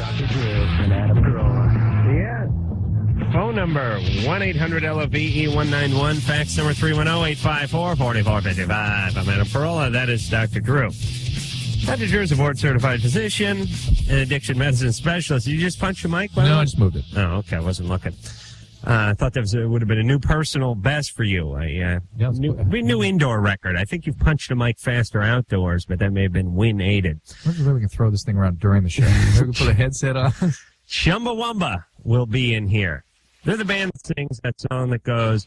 Dr. Drew and Adam Carolla. Yeah. Phone number 1-800-LOVE-191. Fax number 310-854-4455. I'm Adam Carolla. That is Dr. Drew. Dr. Drew is a board-certified physician and addiction medicine specialist. Did you just punch the mic? No, I just moved it. Oh, okay. I wasn't looking. I thought that would have been a new personal best for you. New indoor record. I think you've punched a mic faster outdoors, but that may have been wind-aided. I wonder if we can throw this thing around during the show. Maybe we can put a headset on. Chumbawamba will be in here. They're the band that sings that song that goes,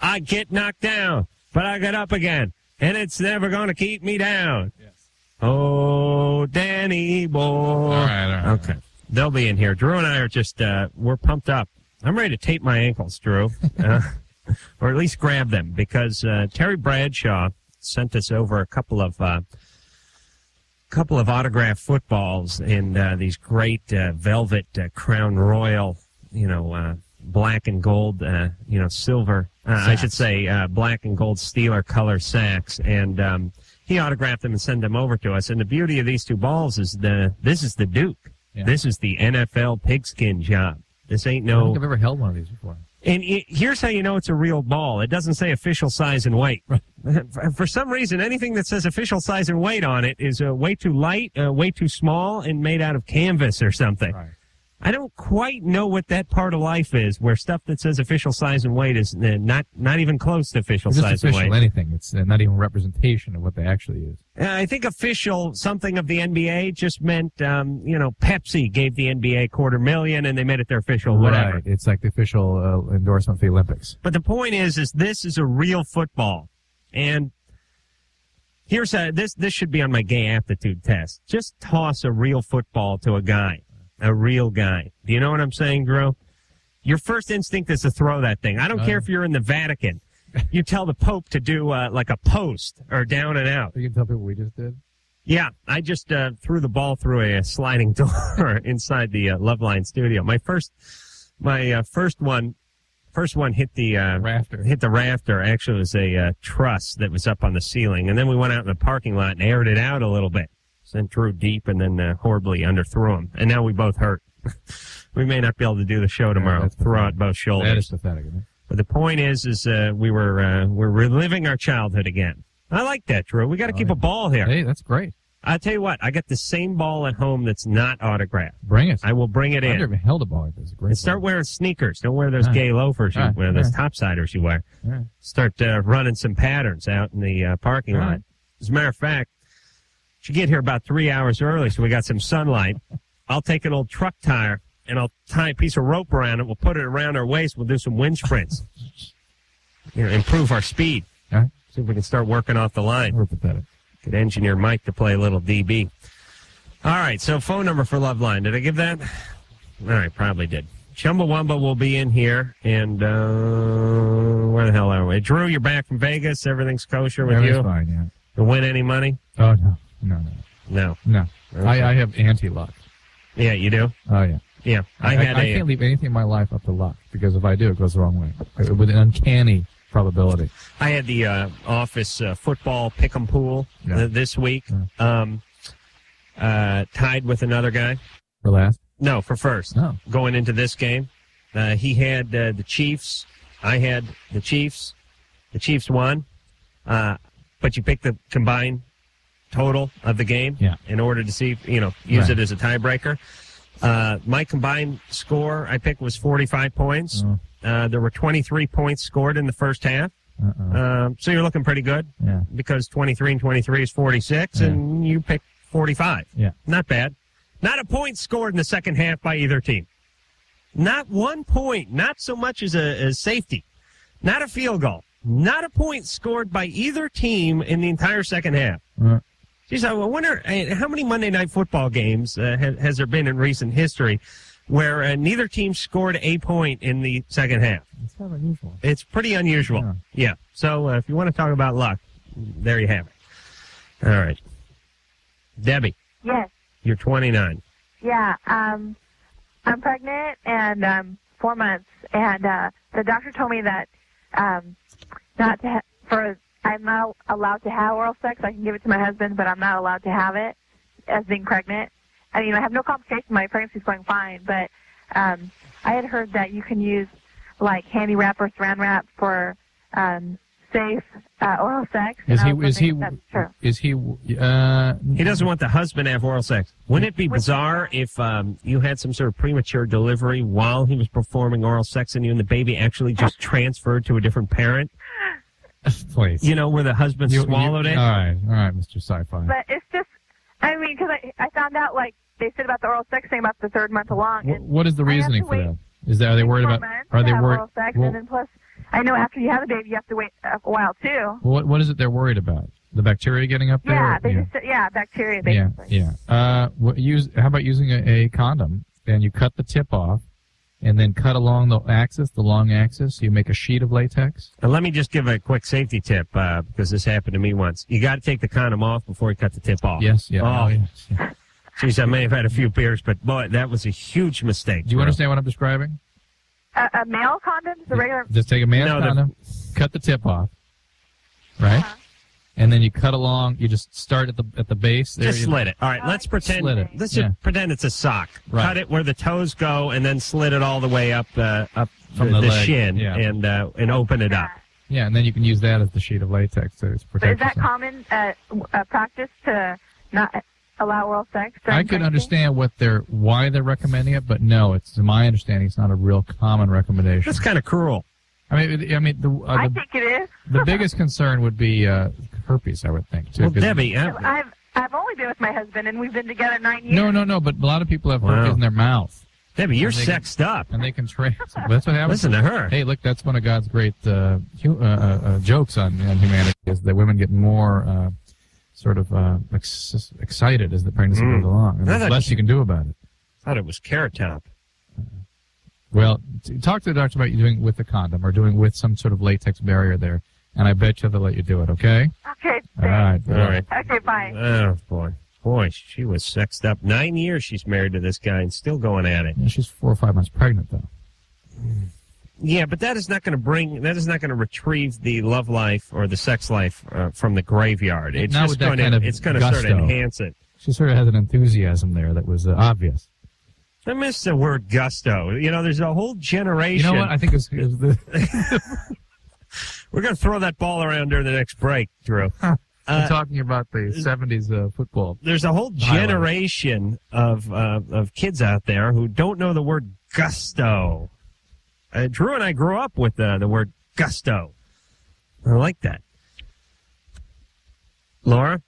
I get knocked down, but I get up again, and it's never going to keep me down. Yes. Oh, Danny boy. All right. Okay. They'll be in here. Drew and I are just, we're pumped up. I'm ready to tape my ankles, Drew, or at least grab them, because Terry Bradshaw sent us over a couple of autographed footballs in these great velvet Crown Royal, black and gold, silver. I should say black and gold Steeler color sacks, and he autographed them and sent them over to us. And the beauty of these two balls is this is the Duke. Yeah. This is the NFL pigskin job. This ain't no... I don't think I've ever held one of these before. And here's how you know it's a real ball. It doesn't say official size and weight. Right. For some reason, anything that says official size and weight on it is way too light, way too small, and made out of canvas or something. Right. I don't quite know what that part of life is, where stuff that says official size and weight is not even close to official size and weight. Anything. It's not even representation of what they actually use. I think official something of the NBA just meant, Pepsi gave the NBA $250,000 and they made it their official whatever. Right. It's like the official endorsement for the Olympics. But the point is this is a real football. And here's this should be on my gay aptitude test. Just toss a real football to a guy. A real guy. Do you know what I'm saying, Drew? Your first instinct is to throw that thing. I don't care if you're in the Vatican. You tell the Pope to do like a post or down and out. You can tell people we just did? Yeah, I just threw the ball through a sliding door inside the Loveline studio. My first one hit the rafter. Hit the rafter. Actually, it was a truss that was up on the ceiling. And then we went out in the parking lot and aired it out a little bit. Sent Drew deep and then horribly underthrew him. And now we both hurt. We may not be able to do the show tomorrow. Throw out both shoulders. That is pathetic, isn't it? But the point is we're reliving our childhood again. I like that, Drew. We got to keep a ball here. Hey, that's great. I'll tell you what. I got the same ball at home that's not autographed. Bring it. I will bring it in. I've never held a ball like this. Great. And start wearing sneakers. Don't wear those gay loafers you wear, those topsiders you wear. Start running some patterns out in the parking lot. As a matter of fact, you get here about 3 hours early, so we got some sunlight. I'll take an old truck tire, and I'll tie a piece of rope around it. We'll put it around our waist. We'll do some wind sprints. Improve our speed. All right. See if we can start working off the line. We're pathetic. Get engineer Mike to play a little DB. All right, so phone number for Loveline. Did I give that? All right, probably did. Chumbawamba will be in here, and where the hell are we? Drew, you're back from Vegas. Everything's kosher with you? Everything's fine, yeah. You win any money? Oh, no. No. Okay. I have anti-luck. Yeah, you do? Oh, yeah. Yeah. I can't leave anything in my life up to luck, because if I do, it goes the wrong way. With an uncanny probability. I had the office football pick'em pool this week. Tied with another guy. For last? No, for first. Oh. Going into this game. He had the Chiefs. I had the Chiefs. The Chiefs won. But you pick the combined total of the game in order to see, use it as a tiebreaker. My combined score I picked was 45 points. There were 23 points scored in the first half. So you're looking pretty good because 23 and 23 is 46, and you picked 45. Yeah. Not bad. Not a point scored in the second half by either team. Not 1 point, not so much as a safety, not a field goal. Not a point scored by either team in the entire second half. Geez, I wonder how many Monday Night Football games has there been in recent history where neither team scored a point in the second half. It's kind of unusual. It's pretty unusual. Yeah. So if you want to talk about luck, there you have it. All right. Debbie. Yes. You're 29. Yeah. I'm pregnant and 4 months, and the doctor told me that I'm not allowed to have oral sex. I can give it to my husband, but I'm not allowed to have it as being pregnant. I mean, I have no complications. My pregnancy's going fine, but I had heard that you can use like handy wrap or saran wrap for safe oral sex. Is he? He doesn't want the husband to have oral sex. Wouldn't it be bizarre if you had some sort of premature delivery while he was performing oral sex on you, and the baby actually just transferred to a different parent? Please. You know, where the husband swallowed it. All right, Mr. Sci-Fi. But it's just, I mean, because I found out like they said about the oral sex thing about the 3rd month along. And what is the reasoning for that? Are they worried about? Are they worried? Oral sex, and then plus, I know after you have a baby, you have to wait a while too. What is it they're worried about? The bacteria getting up there? Yeah, bacteria basically. Yeah. How about using a condom, and you cut the tip off, and then cut along the long axis. You make a sheet of latex. And let me just give a quick safety tip because this happened to me once. You got to take the condom off before you cut the tip off. Yes. Yeah. Oh, yes, yeah. Geez, I may have had a few beers, but boy, that was a huge mistake. Do you understand what I'm describing? A male condom? The regular? Just take a male condom, cut the tip off, right? And then you cut along. You just start at the base. There, just slit it. All right, let's pretend. Let's just pretend it's a sock. Right. Cut it where the toes go, and then slit it all the way up from the the shin, and open it up. Yeah, and then you can use that as the sheet of latex to protect But is that yourself. common practice to not allow oral sex? I could understand why they're recommending it, but no, it's to my understanding, it's not a real common recommendation. That's kind of cruel. I think it is. The biggest concern would be herpes, I would think. Too, well, Debbie, I've only been with my husband, and we've been together 9 years. No, but a lot of people have herpes in their mouth. Debbie, you're sexed up. And they can that's what happens. Listen to her. Hey, look, that's one of God's great jokes on humanity, is that women get more excited as the pregnancy goes along. And there's less you can do about it. I thought it was Carrot Top. Well, talk to the doctor about you doing with the condom or doing with some sort of latex barrier there, and I bet you they'll let you do it, okay? Okay. All right. Okay, bye. Oh, boy. Boy, she was sexed up. 9 years she's married to this guy and still going at it. Yeah, she's 4 or 5 months pregnant, though. Yeah, but that is not going to retrieve the love life or the sex life from the graveyard. It's just going to sort of enhance it. She sort of has an enthusiasm there that was obvious. I miss the word gusto. You know, there's a whole generation. You know what? I think it's We're going to throw that ball around during the next break, Drew. We're talking about the 70s football. There's a whole generation of kids out there who don't know the word gusto. Drew and I grew up with the word gusto. I like that. Laura?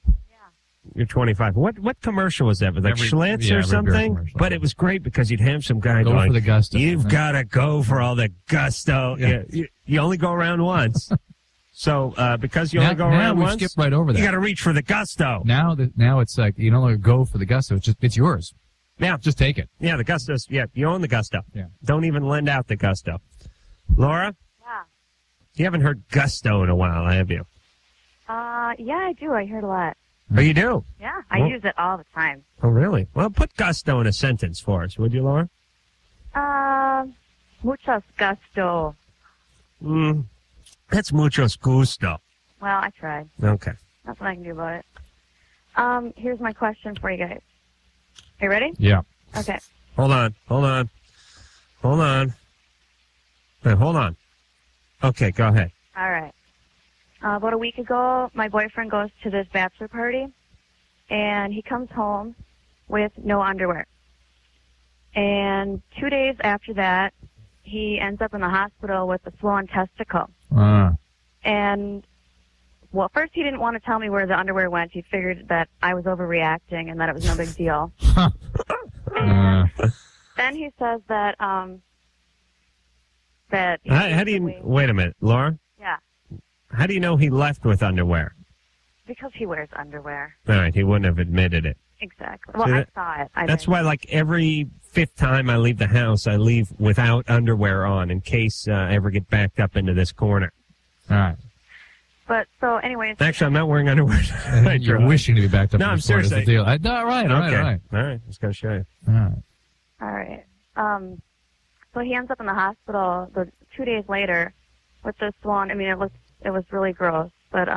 You're 25. What commercial was that? Was like Schlitz or something? But it was great because you'd have some guy going, for the gusto. You've got to go for all the gusto. Yeah. You only go around once. So because you only go around once, skip right over that. You got to reach for the gusto. Now it's like you no longer go for the gusto. It's yours. Yeah. Just take it. Yeah, the gusto's, you own the gusto. Yeah. Don't even lend out the gusto. Laura? Yeah. You haven't heard gusto in a while, have you? Yeah, I do. I hear it a lot. Oh, you do? Yeah, I use it all the time. Oh, really? Well, put gusto in a sentence for us, would you, Laura? Muchos gusto. That's muchos gusto. Well, I tried. Okay. Nothing I can do about it. Here's my question for you guys. Are you ready? Yeah. Okay. Hold on. Wait, hold on. Okay, go ahead. All right. About a week ago, my boyfriend goes to this bachelor party, and he comes home with no underwear. And 2 days after that, he ends up in the hospital with a swollen testicle. And, well, first he didn't want to tell me where the underwear went. He figured that I was overreacting and that it was no big deal. And then he says that, how do you, wait a minute, Laura? Yeah. How do you know he left with underwear? Because he wears underwear. All right, he wouldn't have admitted it. Exactly. Well, I saw it. That's why, like, every 5th time I leave the house, I leave without underwear on in case I ever get backed up into this corner. All right. But, so, anyways. Actually, I'm not wearing underwear. You're wishing to be backed up in this corner. I'm seriously. All right. All right. I was going to show you. All right. So he ends up in the hospital 2 days later with this swollen. I mean, it was really gross. But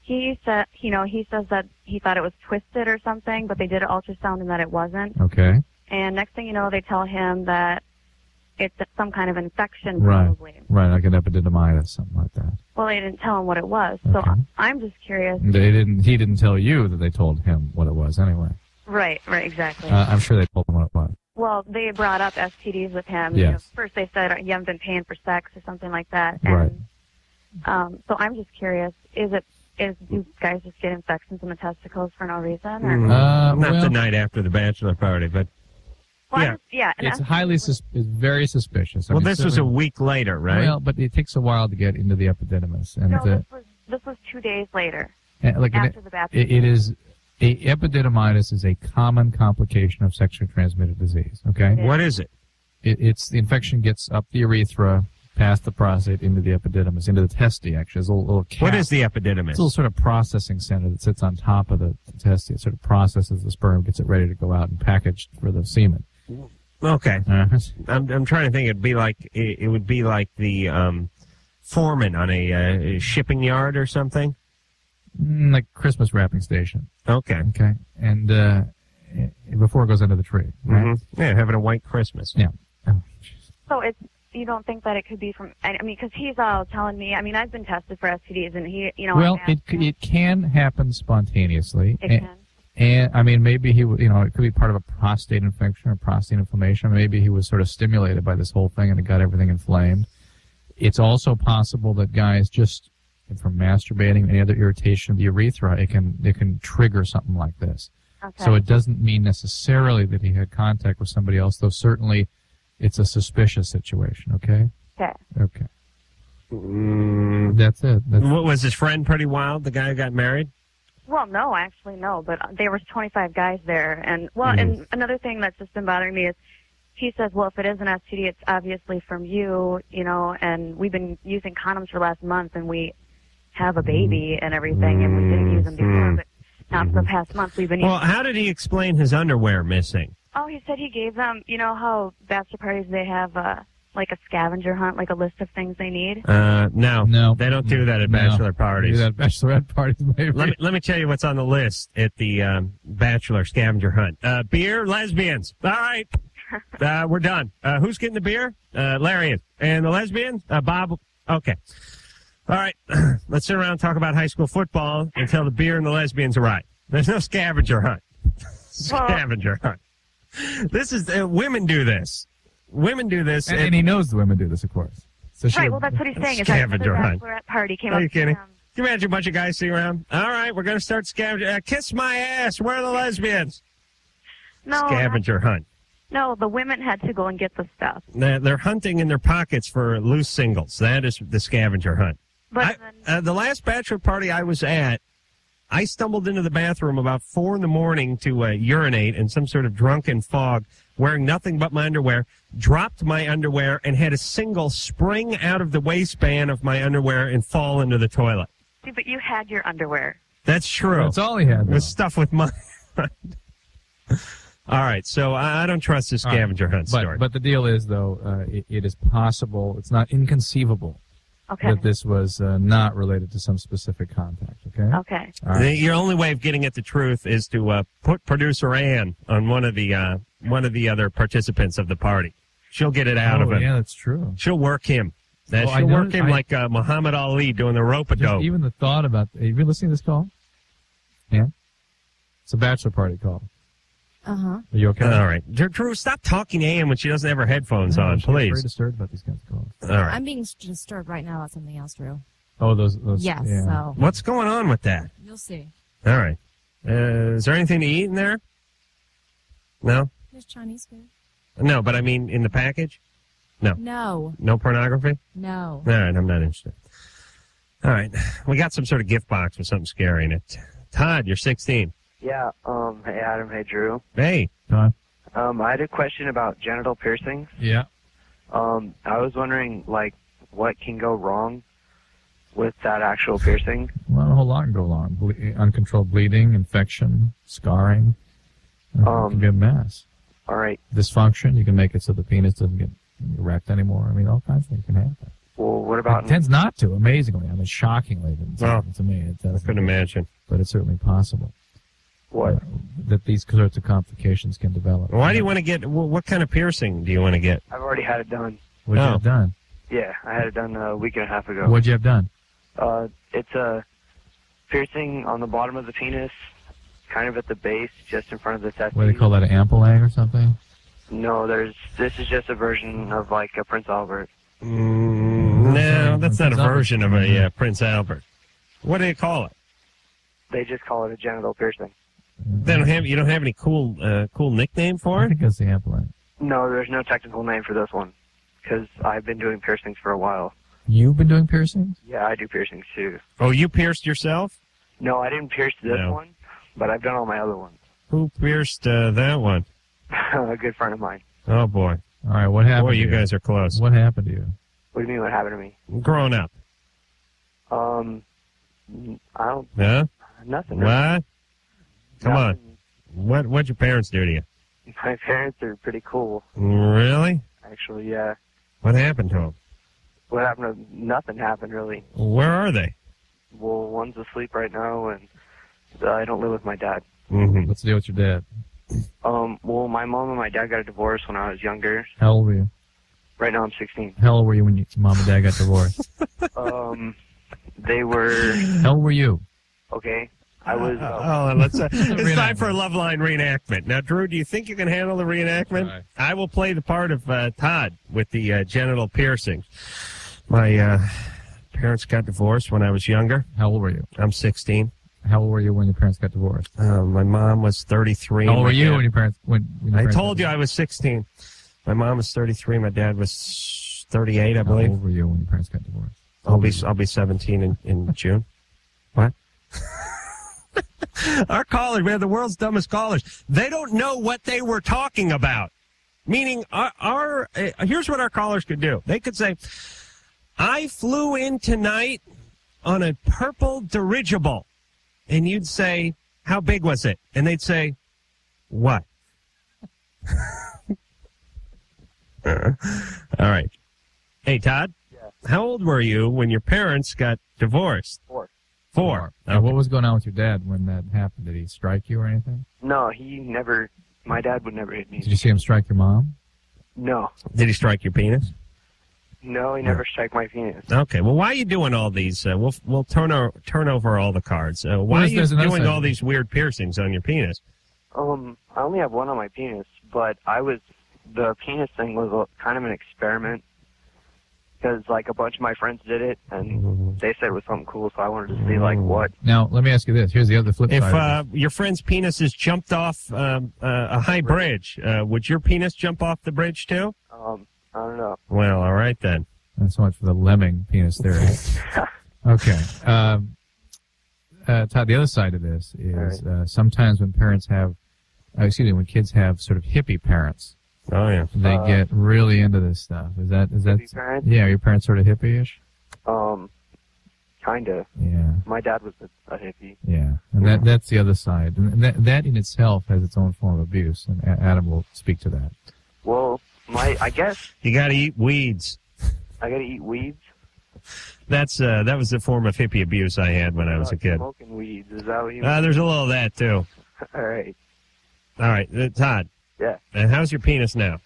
He said, he says that he thought it was twisted or something, but they did an ultrasound and that it wasn't. Okay. And next thing you know, they tell him that it's some kind of infection, probably. Right, like an epididymitis, something like that. Well, they didn't tell him what it was, so I'm just curious. He didn't tell you that they told him what it was anyway. Right, exactly. I'm sure they told him what it was. Well, they brought up STDs with him. Yes. First they said you haven't been paying for sex or something like that. And, right. So I'm just curious, do guys just get infections in the testicles for no reason? Or? Not the night after the bachelor party, but... Well, it's very suspicious. Well, this was a week later, right? Well, but it takes a while to get into the epididymis. And no, this was 2 days later, after the baptism. Epididymitis is a common complication of sexually transmitted disease, okay? What is it? It's the infection gets up the urethra, past the prostate, into the epididymis, into the testes, actually. It's a little cap. What is the epididymis? It's a little sort of processing center that sits on top of the testes. It sort of processes the sperm, gets it ready to go out and packaged for the semen. Okay. I'm trying to think. It would be like the foreman on a shipping yard or something. Like Christmas wrapping station. Okay. And before it goes under the tree. Right? Mm-hmm. Yeah, having a white Christmas. Yeah. Oh, so you don't think that it could be from? I mean, because he's all telling me. I mean, I've been tested for STDs, and he, Well, it can happen spontaneously. It can. And I mean, maybe it could be part of a prostate infection or prostate inflammation. Maybe he was sort of stimulated by this whole thing and it got everything inflamed. It's also possible that guys just from masturbating, any other irritation of the urethra, it can trigger something like this. Okay. So it doesn't mean necessarily that he had contact with somebody else, though certainly it's a suspicious situation. Okay. Okay. That's it. What was his friend pretty wild? The guy who got married? Well, no, actually, no. But there was 25 guys there, and and another thing that's just been bothering me is he says, well, if it is an STD, it's obviously from you, and we've been using condoms for the last month, and we have a baby and everything, and we didn't use them before, but not for the past month. We've been using. Well, how did he explain his underwear missing? Oh, he said he gave them. You know how bachelor parties they have like a scavenger hunt, like a list of things they need? No, they don't do that at bachelor parties. They do that at bachelorette parties, maybe. Let me tell you what's on the list at the bachelor scavenger hunt. Beer, lesbians. All right, we're done. Who's getting the beer? Larry is. And the lesbians? Bob. Okay. All right, let's sit around and talk about high school football until the beer and the lesbians arrive. There's no scavenger hunt. Scavenger hunt. This is women do this. Women do this, and he knows the women do this, of course. So right. Well, that's what he's saying. Is scavenger that hunt. bachelorette party came Are up you kidding? to him. Can you imagine a bunch of guys sitting around? All right, we're going to start scavenger. Kiss my ass. Where are the lesbians? No. Scavenger hunt. No, the women had to go and get the stuff. They're hunting in their pockets for loose singles. That is the scavenger hunt. But the last bachelor party I was at, I stumbled into the bathroom about 4 a.m. to urinate in some sort of drunken fog, wearing nothing but my underwear, dropped my underwear, and had a single spring out of the waistband of my underwear and fall into the toilet. See, but you had your underwear. That's true. That's all he had. It was stuff with my... All right, so I don't trust this scavenger hunt story. But the deal is, though, it is possible, it's not inconceivable, that this was not related to some specific contact, okay? Okay. Right. Your only way of getting at the truth is to put producer Ann on one of the other participants of the party. She'll get it out of him. Yeah, that's true. She'll work him. She'll work him like Muhammad Ali doing the rope-a-dope. Even the thought about... Have you been listening to this call? Yeah? It's a bachelor party call. Uh-huh. Are you okay? All right. Drew, stop talking to Ann when she doesn't have her headphones on, please. I'm very disturbed about these kinds of calls. All right. I'm being disturbed right now about something else, Drew. Oh, those yes, yeah. So. What's going on with that? You'll see. All right. Is there anything to eat in there? No? There's Chinese food. No, but I mean in the package? No. No. No pornography? No. All right, I'm not interested. All right. We got some sort of gift box with something scary in it. Todd, you're 16. Yeah, hey Adam, hey Drew. Hey. Todd. I had a question about genital piercings. Yeah. I was wondering, what can go wrong with that actual piercing? Well, a whole lot can go wrong. Uncontrolled bleeding, infection, scarring. It can be a mess. All right. Dysfunction, you can make it so the penis doesn't get erect anymore. I mean, all kinds of things can happen. Well, what about... It tends not to, amazingly. I mean, shockingly to me. It doesn't. I couldn't imagine. But it's certainly possible. What? That these sorts of complications can develop. Why do you want to get... What kind of piercing do you want to get? I've already had it done. What'd you have done? Yeah, I had it done a week and a half ago. What'd you have done? It's a piercing on the bottom of the penis, kind of at the base, just in front of the testes. What do they call that, an ampulang or something? No, this is just a version of like a Prince Albert. No, that's not a version of a Prince Albert. What do you call it? They just call it a genital piercing. You don't have any cool nickname for it? I think that's the ampulang. No, there's no technical name for this one, because I've been doing piercings for a while. You've been doing piercings? Yeah, I do piercings too. Oh, you pierced yourself? No, I didn't pierce this one, but I've done all my other ones. Who pierced that one? A good friend of mine. Oh, boy. All right, what happened Boy, to you? you guys are close. What happened to you? What do you mean what happened to me? Growing up. I don't... Huh? Nothing. What? Come Nothing. on. What'd your parents do to you? My parents are pretty cool. Really? Actually, yeah. What happened to them? What happened to... Nothing happened, really. Where are they? Well, one's asleep right now, and I don't live with my dad. Mm-hmm. What's the deal with your dad? Well, my mom and my dad got a divorce when I was younger. How old were you? Right now I'm 16. How old were you when your mom and dad got divorced? They were... How old were you? Okay. I was... it's time for a Loveline reenactment. Now, Drew, do you think you can handle the reenactment? Right. I will play the part of Todd with the genital piercings. My parents got divorced when I was younger. How old were you? I'm 16. How old were you when your parents got divorced? My mom was 33. How old were you when your parents... I told you I was 16. My mom was 33. My dad was 38, I believe. How old were you when your parents got divorced? I'll be 17 in June. What? Our callers, we have the world's dumbest callers. They don't know what they were talking about. Meaning, here's what our callers could do. They could say, I flew in tonight on a purple dirigible. And you'd say, how big was it? And they'd say, what? All right. Hey, Todd? Yeah. How old were you when your parents got divorced? 4. 4. Now, what was going on with your dad when that happened? Did he strike you or anything? No, he never... My dad would never hit me. Did you see him strike your mom? No. Did he strike your penis? No, he never struck my penis. Okay. Well, why are you doing all these? We'll turn over all the cards. Why are you doing all these weird piercings on your penis? I only have one on my penis, but the penis thing was kind of an experiment because like a bunch of my friends did it and they said it was something cool, so I wanted to see like what. Now, let me ask you this. Here's the other flip side. If your friend's penises jumped off a high bridge, would your penis jump off the bridge too? I don't know. Well, all right then. Not so much for the lemming penis theory. Okay. Todd, the other side of this is sometimes when when kids have sort of hippie parents. Oh yeah. They get really into this stuff. Is that? Hippie parents? Yeah, your parents sort of hippie-ish? Kinda. Yeah. My dad was a hippie. Yeah, and that's the other side, and that in itself has its own form of abuse, and Adam will speak to that. Well, I guess you got to eat weeds. I got to eat weeds. That was the form of hippie abuse I had when I was a kid. Smoking weeds, is that what you mean? There's a little of that too. All right. All right, Todd. Yeah. And how's your penis now?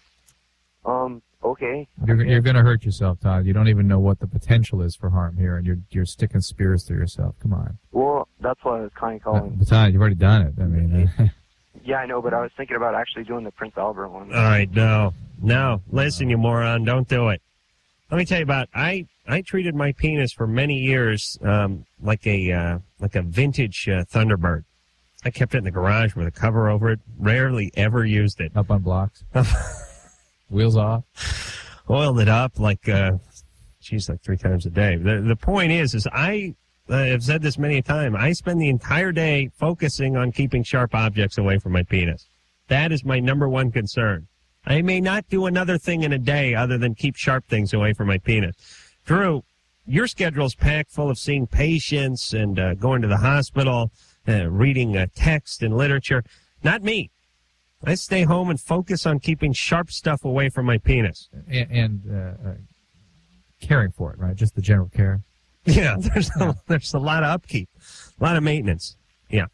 Okay. You're going to hurt yourself, Todd. You don't even know what the potential is for harm here, and you're sticking spears through yourself. Come on. Well, that's what I was kind of calling. But Todd, you've already done it. I mean. Yeah, I know, but I was thinking about actually doing the Prince Albert one. All right, no. Listen, you moron, don't do it. Let me tell you about. I treated my penis for many years like a vintage Thunderbird. I kept it in the garage with a cover over it. Rarely ever used it. Up on blocks. Wheels off. Oiled it up like 3 times a day. The point is I have said this many a time. I spend the entire day focusing on keeping sharp objects away from my penis. That is my number one concern. I may not do another thing in a day other than keep sharp things away from my penis. Drew, your schedule's packed full of seeing patients and going to the hospital, reading text and literature. Not me. I stay home and focus on keeping sharp stuff away from my penis. And caring for it, right? Just the general care. Yeah, there's a lot of upkeep, a lot of maintenance. Yeah.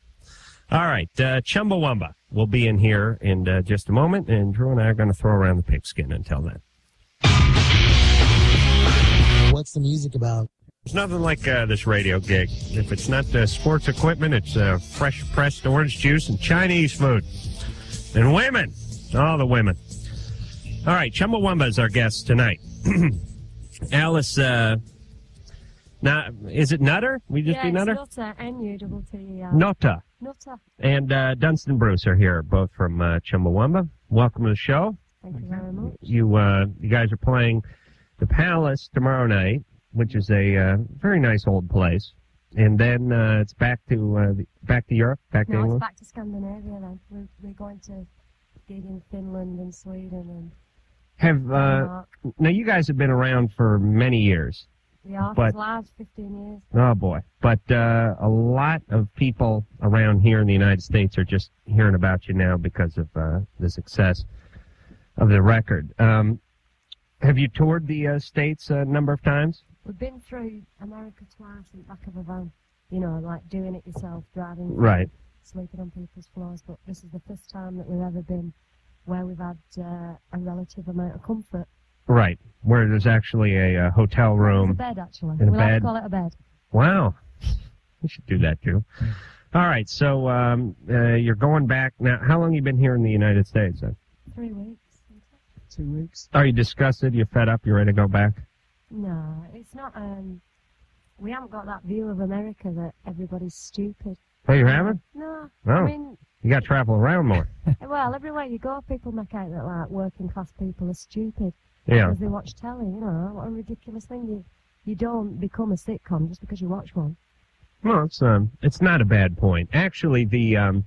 All right, Chumbawamba will be in here in just a moment, and Drew and I are going to throw around the pigskin until then. What's the music about? There's nothing like this radio gig. If it's not sports equipment, it's fresh pressed orange juice and Chinese food. And women. All the women. All right, Chumbawamba is our guest tonight. Alice, now, is it Nutter? We just be Nutter? Nutter, N-U-T-T-E-R. Nutter. Nutter. And Dunstan Bruce are here, both from Chumbawamba. Welcome to the show. Thank you very much. You guys are playing the Palace tomorrow night, which is a very nice old place. And then it's back to Europe, back to England? It's back to Scandinavia then. We're going to gig in Finland and Sweden and Denmark. Now, you guys have been around for many years. We are, for the last 15 years. Oh, boy. But a lot of people around here in the United States are just hearing about you now because of the success of the record. Have you toured the States a number of times? We've been through America twice in the back of a van. You know, like doing it yourself, driving, right, sleeping on people's floors. But this is the first time that we've ever been where we've had a relative amount of comfort. Right, where there's actually a hotel room. It's a bed, actually. We'll have to call it a bed. Wow. We should do that, too. All right, so you're going back. Now, how long have you been here in the United States? 3 weeks. 2 weeks. Are you disgusted? You're fed up? You're ready to go back? No, it's not. We haven't got that view of America that everybody's stupid. Oh, you haven't? No. Oh. I mean, you got to travel around more. Well, everywhere you go, people make out that like working class people are stupid. Yeah. Because they watch telly. You know, what a ridiculous thing. You don't become a sitcom just because you watch one. Well, it's not a bad point. Actually, the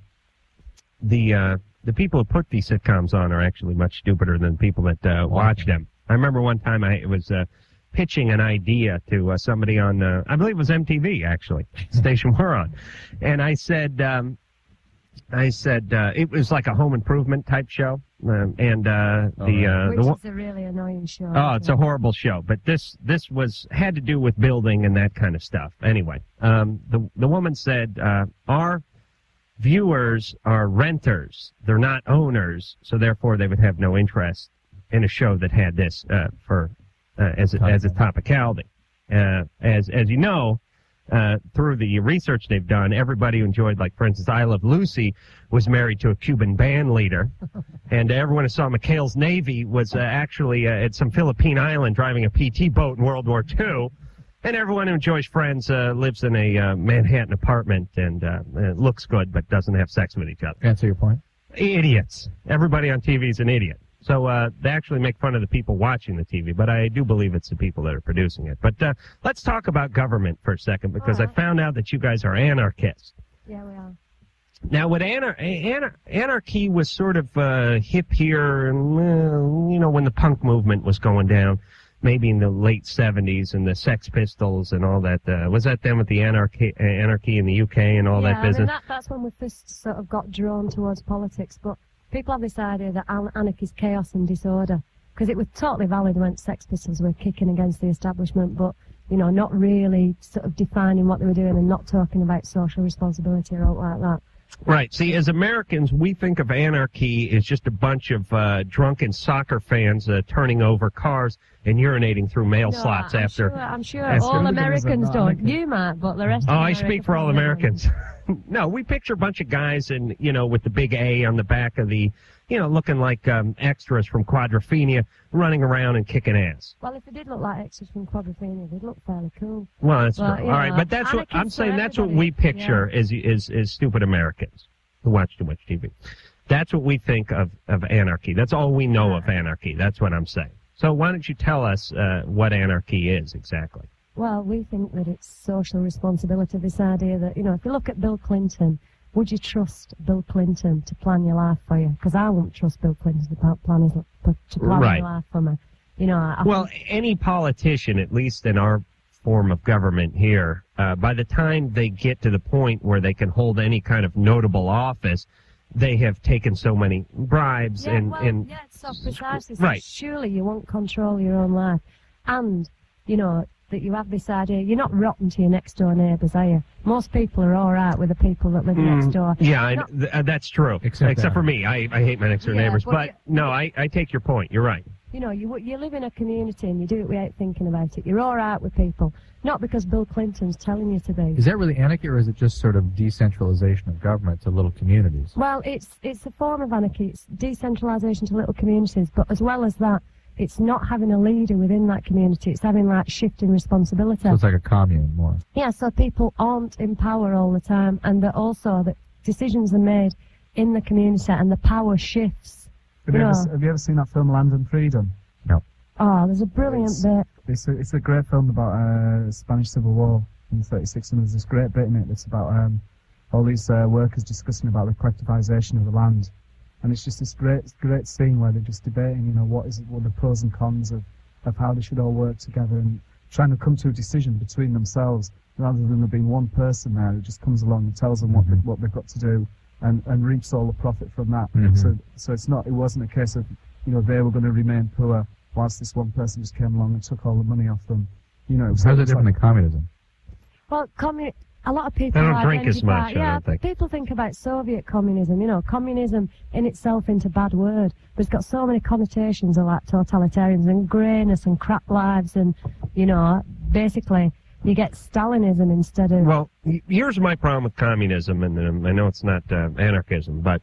people who put these sitcoms on are actually much stupider than the people that watch them. I remember one time I was pitching an idea to somebody on, I believe it was MTV, actually, station we're on. And I said, it was like a home improvement type show. Which is a really annoying show. Oh, it's a horrible show. But this had to do with building and that kind of stuff. Anyway, the woman said, our viewers are renters. They're not owners, so therefore they would have no interest in a show that had this as a topicality. As you know, through the research they've done, everybody who enjoyed, like, for instance, I Love Lucy was married to a Cuban band leader, and everyone who saw McHale's Navy was actually at some Philippine island driving a PT boat in World War II, and everyone who enjoys Friends lives in a Manhattan apartment and looks good but doesn't have sex with each other. Answer your point. Idiots. Everybody on TV is an idiot. So they actually make fun of the people watching the TV, but I do believe it's the people that are producing it. But let's talk about government for a second, because I found out that you guys are anarchists. Yeah, we are. Now, what anarchy was sort of hip here, and, when the punk movement was going down, maybe in the late 70s, and the Sex Pistols and all that. Was that then with the anarchy in the UK and all that business? I mean, that's when we first sort of got drawn towards politics, but people have this idea that anarchy is chaos and disorder, because it was totally valid when Sex Pistols were kicking against the establishment, but, not really sort of defining what they were doing and not talking about social responsibility or all like that. Right. See, as Americans, we think of anarchy as just a bunch of drunken soccer fans turning over cars and urinating through mail slots after. I'm sure all Americans don't. You might, but the rest of I speak for all Americans. No, we picture a bunch of guys and, with the big A on the back of the, looking like extras from Quadrophenia running around and kicking ass. Well, if it did look like extras from Quadrophenia, they'd look fairly cool. Well, that's true. All right, but that's what I'm saying. That's what we picture is stupid Americans who watch too much TV. That's what we think of anarchy. That's all we know of anarchy. That's what I'm saying. So why don't you tell us what anarchy is exactly? Well, we think that it's social responsibility, this idea that, if you look at Bill Clinton, would you trust Bill Clinton to plan your life for you? Because I won't trust Bill Clinton to plan my life for me. Any politician, at least in our form of government here, by the time they get to the point where they can hold any kind of notable office, they have taken so many bribes precisely. So right. surely you won't control your own life. And you know, that you have this idea. You're not rotten to your next door neighbours, are you? Most people are all right with the people that live next door. Yeah, that's true. Except for me. I hate my next door neighbours. But no, I take your point. You're right. You know, you live in a community and you do it without thinking about it. You're all right with people, not because Bill Clinton's telling you to be. Is that really anarchy, or is it just sort of decentralization of government to little communities? Well, it's a form of anarchy. It's decentralization to little communities, but as well as that, it's not having a leader within that community. It's having, like, shifting responsibility. So it's like a commune more. Yeah, so people aren't in power all the time, and that also that decisions are made in the community and the power shifts. Have you ever seen that film Land and Freedom? No. Oh, there's a brilliant bit. It's a great film about the Spanish Civil War in '36, and there's this great bit in it that's about all these workers discussing about the collectivization of the land. And it's just this great scene where they're just debating, you know, what are the pros and cons of how they should all work together and trying to come to a decision between themselves rather than there being one person there who just comes along and tells them what they've got to do and reaps all the profit from that. So it wasn't a case of, you know, they were going to remain poor whilst this one person just came along and took all the money off them. You know, how's it different than communism? Well, a lot of people they don't drink as much. Yeah, I don't think. People think about Soviet communism. You know, communism in itself isn't a bad word, but it's got so many connotations of like totalitarians and greyness and crap lives, and you know, basically you get Stalinism instead of. Well, here's my problem with communism, and I know it's not anarchism, but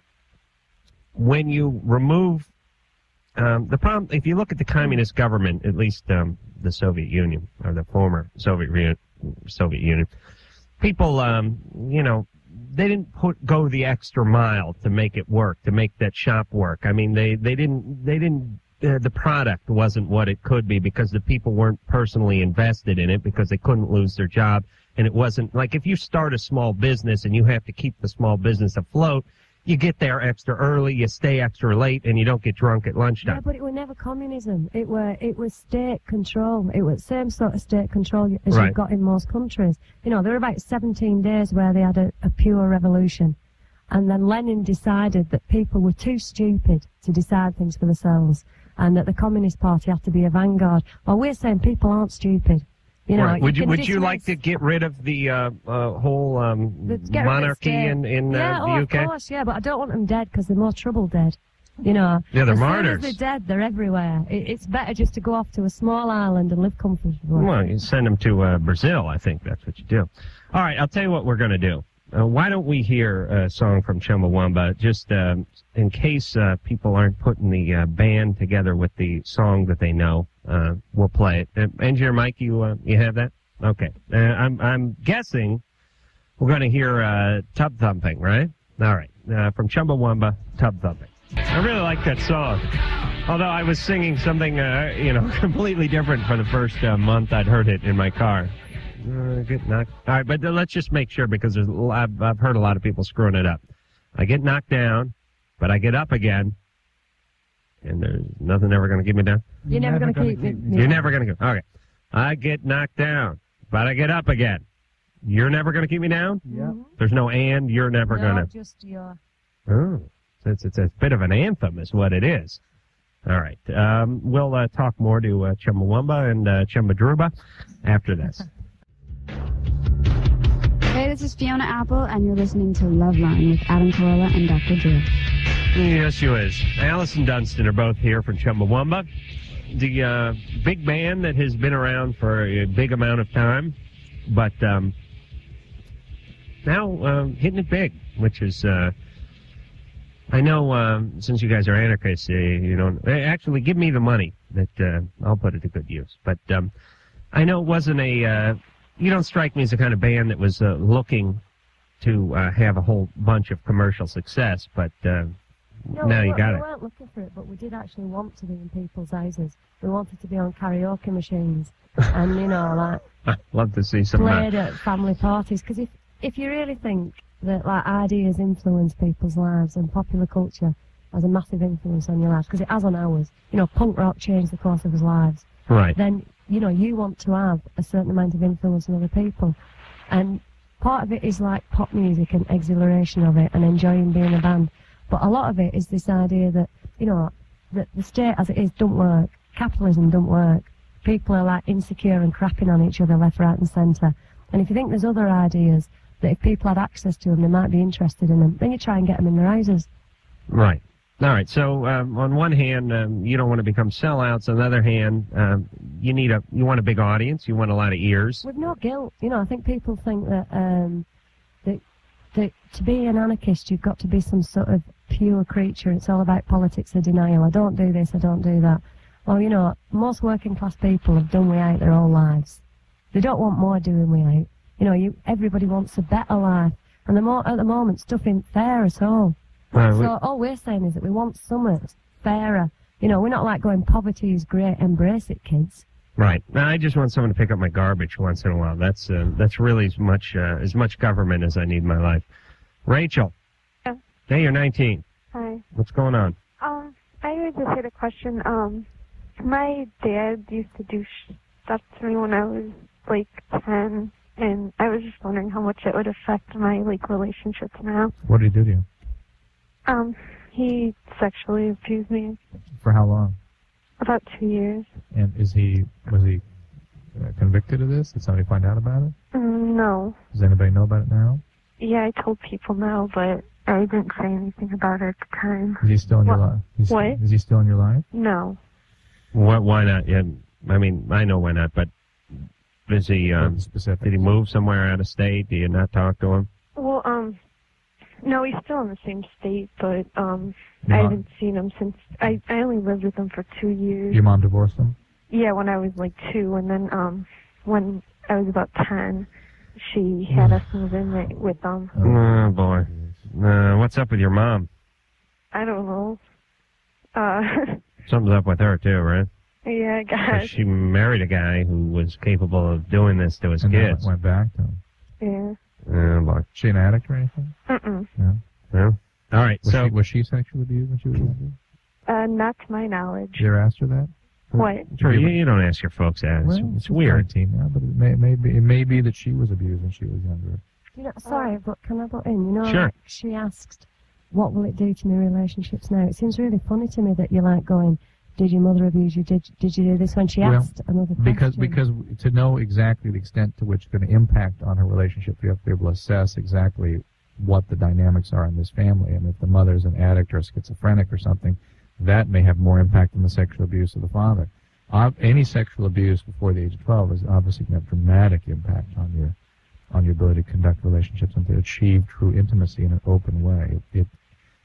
when you remove the problem, if you look at the communist government, at least the Soviet Union or the former Soviet Union. People, you know, they didn't go the extra mile to make it work, to make that shop work. I mean, they didn't, the product wasn't what it could be because the people weren't personally invested in it because they couldn't lose their job. And it wasn't, like if you start a small business and you have to keep the small business afloat, you get there extra early, you stay extra late, and you don't get drunk at lunchtime. Yeah, but it was never communism. It was state control. It was the same sort of state control as you've got in most countries. You know, there were about 17 days where they had a pure revolution. And then Lenin decided that people were too stupid to decide things for themselves, and that the Communist Party had to be a vanguard. Well, we're saying people aren't stupid. You know, would you like to get rid of the whole monarchy in the UK? Of course, yeah, but I don't want them dead because they're more trouble dead. You know, yeah, they're as martyrs. Soon as they're dead, they're everywhere. It's better just to go off to a small island and live comfortably. Well, you send them to Brazil. I think that's what you do. All right, I'll tell you what we're going to do. Why don't we hear a song from Chumbawamba, just in case people aren't putting the band together with the song that they know. We'll play it. Engineer Mike, you have that? Okay. I'm guessing we're going to hear Tub Thumping, right? All right. From Chumbawamba, Tub Thumping. I really like that song. Although I was singing something, you know, completely different for the first month I'd heard it in my car. Get knocked. All right, but let's just make sure because I've heard a lot of people screwing it up. I get knocked down, but I get up again, and there's nothing ever going to keep me down. You're never going to keep me. You're never going to go. Okay. I get knocked down, but I get up again. You're never going to keep me down? Yeah. There's no and, you're never going to. Just your. Oh, it's a bit of an anthem is what it is. All right. We'll talk more to Chumbawamba and Chumbadruba after this. Hey, this is Fiona Apple, and you're listening to Loveline with Adam Carolla and Dr. Drew. Yes, you is. Alice and Dunstan are both here from Chumbawamba, the big band that has been around for a big amount of time, but now hitting it big, which is, I know since you guys are anarchists, you know, actually give me the money that I'll put it to good use. But I know it wasn't you don't strike me as the kind of band that was looking to have a whole bunch of commercial success, but now you got it. We weren't looking for it, but we did actually want to be in people's houses. We wanted to be on karaoke machines and, you know, like... I'd love to see some... Played at family parties, because if you really think that, like, ideas influence people's lives and popular culture has a massive influence on your lives, because it has on ours. You know, punk rock changed the course of his lives. Right. Then, you know, you want to have a certain amount of influence on other people. And part of it is like pop music and exhilaration of it and enjoying being a band. But a lot of it is this idea that, you know, that the state as it is don't work. Capitalism don't work. people are like insecure and crapping on each other left, right and centre. And if you think there's other ideas that if people had access to them, they might be interested in them, then you try and get them in their houses. Right. All right. So on one hand, you don't want to become sellouts. On the other hand, you want a big audience. You want a lot of ears. With no guilt. You know, I think people think that that to be an anarchist, you've got to be some sort of pure creature. It's all about politics of denial. I don't do this, I don't do that. Well, you know, most working class people have done without their whole lives. They don't want more doing without. You know, everybody wants a better life. And at the moment, stuff ain't fair at all. So all we're saying is that we want something fairer. You know, we're not like going, poverty is great, embrace it, kids. Right. Now, I just want someone to pick up my garbage once in a while. That's really as much government as I need in my life. Rachel. Yeah. Hey, you're 19. Hi. What's going on? I just had a question. My dad used to do stuff to me when I was like 10, and I was just wondering how much it would affect my like relationships now. What did he do to you? He sexually abused me. For how long? About 2 years. And was he convicted of this? Did somebody find out about it? No. Does anybody know about it now? Yeah, I told people now, but I didn't say anything about it at the time. Is he still in your life? What? Is he still in your life? No. Why not? Yeah, I mean, I know why not, but is he, did he move somewhere out of state? Do you not talk to him? Well, no, he's still in the same state, but, I haven't seen him since, I only lived with him for 2 years. Your mom divorced him? Yeah, when I was like 2, and then, when I was about 10, she had us move in with them. Oh, boy. What's up with your mom? I don't know. Something's up with her, too, right? Yeah, I guess. She married a guy who was capable of doing this to his kids. Went back to him. Yeah. Boy. She an addict or anything? Mm-mm. No. All right, was she sexually abused when she was younger? Not to my knowledge. Did you ever ask her that? What? Sure, you don't ask your folks that. It's weird. Now, but it may be that she was abused when she was younger. You know, sorry, but can I butt in? You know, sure. Like she asked, what will it do to my relationships now? It seems really funny to me that you're like going, did your mother abuse you? Did you do this when she asked another question? Because to know exactly the extent to which it's going to impact on her relationship, you have to be able to assess exactly what the dynamics are in this family. And if the mother's an addict or schizophrenic or something, that may have more impact than the sexual abuse of the father. Any sexual abuse before the age of 12 is obviously going to have dramatic impact on your ability to conduct relationships and to achieve true intimacy in an open way.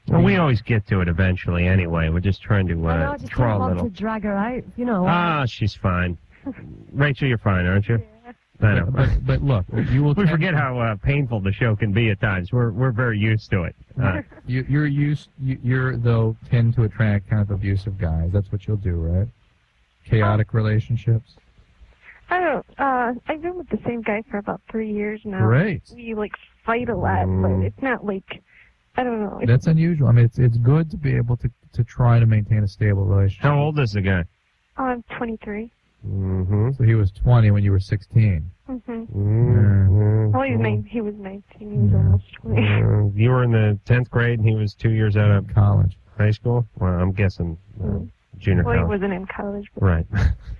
Well, we always get to it eventually anyway. We're just trying to I just draw don't a want little. to drag her out, you know. She's fine. Rachel, you're fine, aren't you? Yeah. I know. But look, you will. We forget how painful the show can be at times. We're very used to it. You're though tend to attract kind of abusive guys. That's what you'll do, right? Chaotic relationships. I don't. I've been with the same guy for about 3 years now. Great. We like fight a lot, but it's not like. I don't know. That's unusual. I mean, it's good to be able to try to maintain a stable relationship. How old is the guy? I'm 23. Mm-hmm. So he was 20 when you were 16. Mm-hmm. Mm-hmm. Well, he was 19. He was almost 20. You were in the 10th grade, and he was 2 years out of college. High school? Well, I'm guessing junior college. Well, he wasn't in college. But... Right.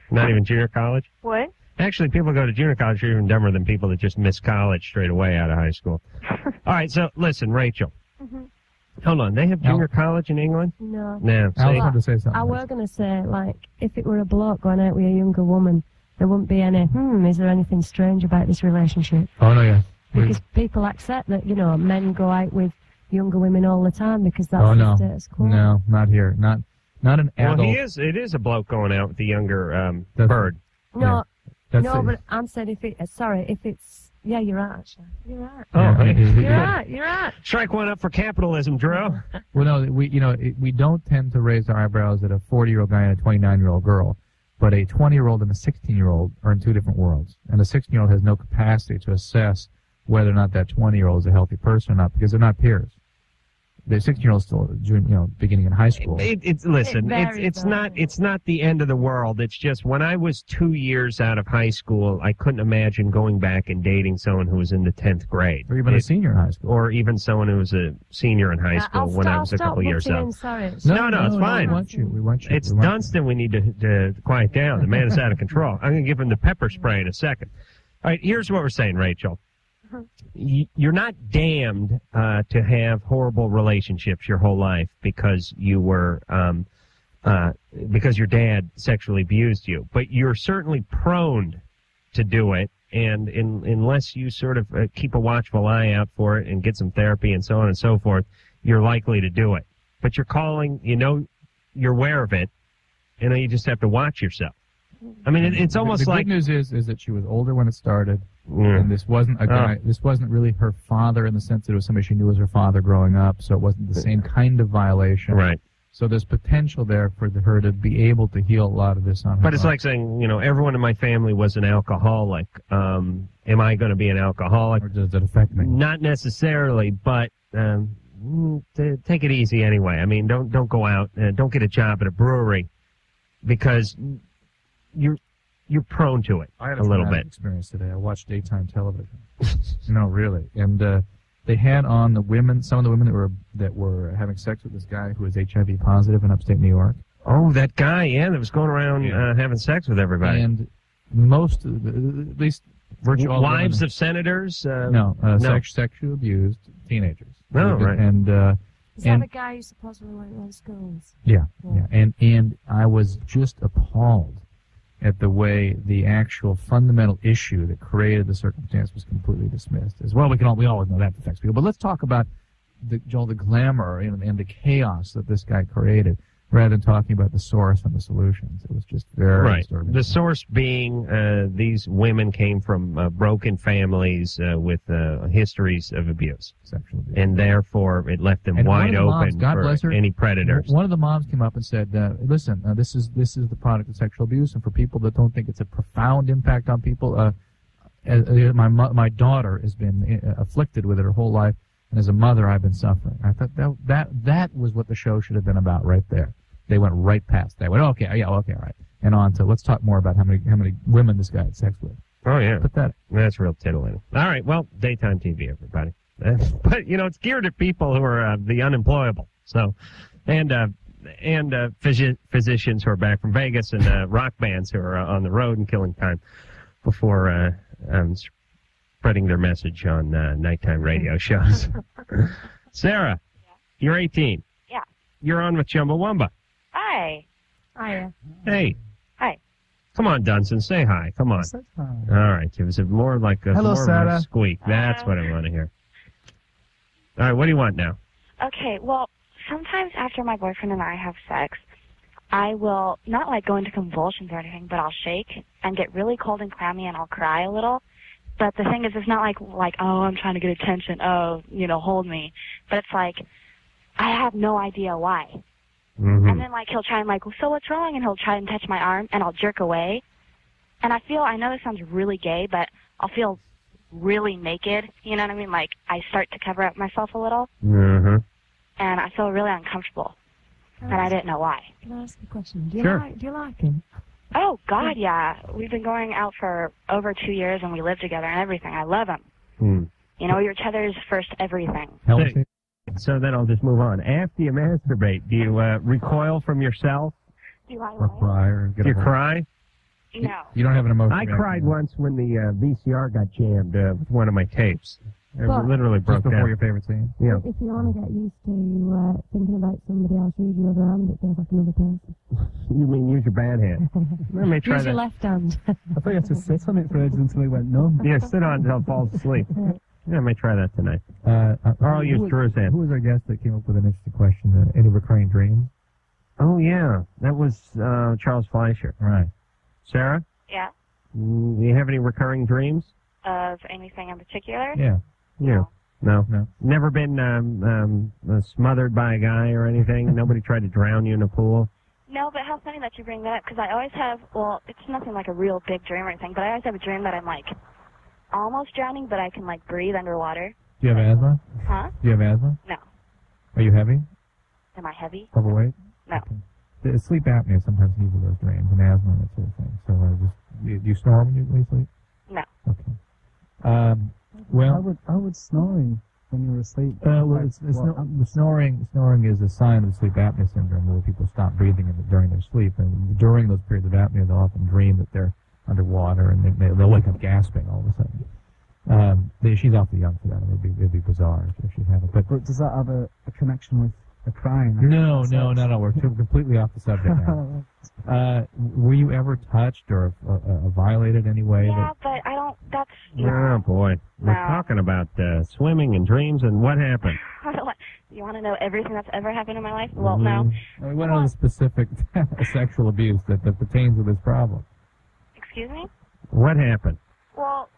Not even junior college? What? Actually, people who go to junior college are even dumber than people that just miss college straight away out of high school. All right, so listen, Rachel. Mm-hmm. Hold on, they have junior college in England? No. No. I wanted to say something. I were going to say, like, if it were a bloke going out with a younger woman, there wouldn't be any, is there anything strange about this relationship? Oh, no, yeah. Because people accept that, you know, men go out with younger women all the time because that's the status quo. No, not here. Not an adult. Well, it is a bloke going out with the younger bird. No, but I'm saying if it's, yeah, you're right, actually. You're right. Oh, You're right. Strike one up for capitalism, Drew. Well, no, we don't tend to raise our eyebrows at a 40-year-old guy and a 29-year-old girl, but a 20-year-old and a 16-year-old are in two different worlds. And a 16-year-old has no capacity to assess whether or not that 20-year-old is a healthy person or not because they're not peers. the 16-year-old still, beginning in high school. It's not the end of the world. It's just when I was 2 years out of high school, I couldn't imagine going back and dating someone who was in the 10th grade, or even a senior in high school, or even someone who was a senior in high school when I was a couple years out. No, it's fine. We want you. It's Dunstan. We need to quiet down. The man is out of control. I'm going to give him the pepper spray in a second. All right, here's what we're saying, Rachel. You're not damned to have horrible relationships your whole life because you were because your dad sexually abused you, but you're certainly prone to do it. And unless you sort of keep a watchful eye out for it and get some therapy and so on and so forth, you're likely to do it. But you're calling, you're aware of it, and you just have to watch yourself. I mean, it's almost like... The good news is that she was older when it started, and this wasn't a guy, this wasn't really her father in the sense that it was somebody she knew was her father growing up, so it wasn't the same kind of violation. Right. So there's potential there for her to be able to heal a lot of this on her But it's own. like saying, everyone in my family was an alcoholic. Am I going to be an alcoholic? Or does it affect me? Not necessarily, but take it easy anyway. I mean, don't go out, don't get a job at a brewery because you're prone to it I had a little bit. Experience today. I watched daytime television. No, really, and they had on some of the women that were having sex with this guy who was HIV positive in upstate New York. Oh, that guy, that was going around having sex with everybody. And most, at least virtually all wives women, of senators. no. Sexually abused teenagers. Oh, right. And is that the guy who supposedly went around schools? Yeah. And I was just appalled at the way the actual fundamental issue that created the circumstance was completely dismissed. As well, we always know that affects people. But let's talk about the glamour and the chaos that this guy created, rather than talking about the source and the solutions. It was just very disturbing. The source being these women came from broken families with histories of abuse. Sexual abuse. And therefore it left them wide open for any predators. One of the moms came up and said, listen, this is the product of sexual abuse, and for people that don't think it's a profound impact on people, my daughter has been afflicted with it her whole life, and as a mother I've been suffering. I thought that was what the show should have been about right there. They went right past that. Went, okay, all right. And on to, let's talk more about how many women this guy had sex with. Oh, yeah. Pathetic. That's real tittle-in. All right, well, daytime TV, everybody. But, it's geared at people who are the unemployable. So, and physicians who are back from Vegas and rock bands who are on the road and killing time before spreading their message on nighttime radio shows. Sarah, you're 18. Yeah. You're on with Chumbawamba. Hi. Hiya. Hey. Hi. Come on, Dunson, say hi. Come on. Hi. All right. It was more like a, Hello, more Sarah. of a squeak. That's what I want to hear. All right. What do you want now? Okay, well, sometimes after my boyfriend and I have sex, I will not go into convulsions or anything, but I'll shake and get really cold and clammy and I'll cry a little. But the thing is, it's not like oh, I'm trying to get attention. Oh, hold me. But it's like I have no idea why. Mm-hmm. And then he'll try and so what's wrong? And he'll try and touch my arm and I'll jerk away. And I know this sounds really gay, but I'll feel really naked. You know what I mean? I start to cover up myself a little. Mm-hmm. And I feel really uncomfortable. And I didn't know why. Can I ask a question? Do you like him? Oh, God, yeah. We've been going out for over 2 years, and we live together and everything. I love him. We're each other's first everything. So then I'll just move on. After you masturbate, do you recoil from yourself? Do I Or cry? Or Do you cry? No. You don't have an emotion. I cried once when the VCR got jammed with one of my tapes. It But- literally broke Just before down. your favorite scene? Yeah. If you want to get used to thinking about somebody else, use your other hand. It feels like another person. You mean use your bad hand? Let me try Use your that. left hand. I thought you had to sit on it for ages until it went numb. Yeah, sit on until it falls asleep. Yeah, I may try that tonight. Or I'll use Drew's hand. Who was our guest that came up with an interesting question? Any recurring dreams? Oh, yeah. That was Charles Fleischer. Right. Sarah? Yeah. Do you have any recurring dreams? Of anything in particular? Yeah. Yeah. No. No. Never been smothered by a guy or anything? Nobody tried to drown you in a pool? No, but how funny that you bring that up, because I always have, it's nothing like a real big dream or anything, but I always have a dream that I'm, almost drowning, but I can, breathe underwater. Do you have asthma? Huh? Do you have asthma? No. Are you heavy? Am I heavy? Overweight? No. Okay. The sleep apnea sometimes leads to those dreams, and asthma and that sort of thing. So do you snore when you sleep? No. Okay. Well, I would snoring when you're asleep. Snoring is a sign of sleep apnea syndrome, where people stop breathing during their sleep, and during those periods of apnea, they'll often dream that they're underwater, and they'll wake up gasping all of a sudden. She's awfully young for that. It'd be bizarre if she had it. But does that have a connection with the crying? No. We're completely off the subject now. Were you ever touched or violated in any way? Yeah, but I don't. That's. Oh boy, we're talking about swimming and dreams, and what happened? You want to know everything that's ever happened in my life? Well, no. We went on the specific sexual abuse that pertains to this problem. Excuse me? What happened? Well,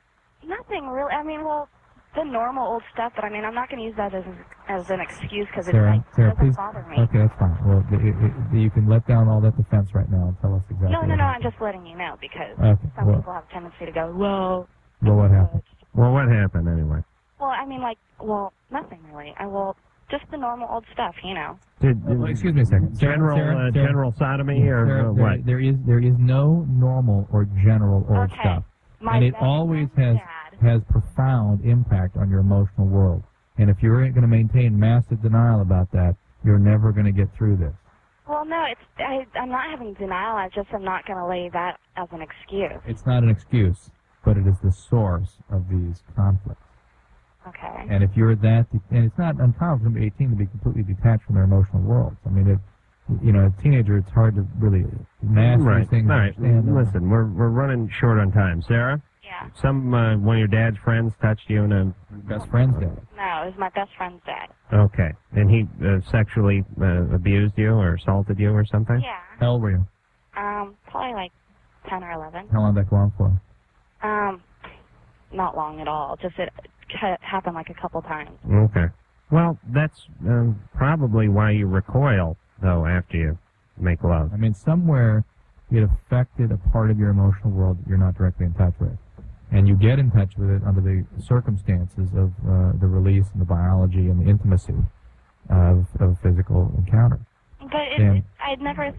nothing really. I mean, the normal old stuff, but I mean, I'm not going to use that as an excuse because it doesn't please, bother me. Okay, that's fine. Well, you can let down all that defense right now and tell us exactly. No, I'm just letting you know because some people have a tendency to go, well, what happened? Well, what happened anyway? Well, I mean, nothing really. Just the normal old stuff, you know. Excuse me a second. Sarah, general sodomy or what? There is no normal or general old stuff, and it always has profound impact on your emotional world. And if you're going to maintain massive denial about that, you're never going to get through this. Well, no, I'm not having denial. I'm not going to lay that as an excuse. It's not an excuse, but it is the source of these conflicts. Okay. And if you're and it's not uncommon for somebody 18 to be completely detached from their emotional world. I mean, a teenager, it's hard to really master these things. All right. Listen, we're running short on time. Sarah? Yeah. One of your dad's friends touched you, and a best friend's dad. No, it was my best friend's dad. Okay. And he sexually abused you or assaulted you or something? Yeah. How old were you? Probably like 10 or 11. How long did that go on for? Not long at all. Just it happened like a couple times. Okay. Well, that's probably why you recoil, though, after you make love. I mean, somewhere it affected a part of your emotional world that you're not directly in touch with. And you get in touch with it under the circumstances of the release and the biology and the intimacy of physical encounter. But I'd never...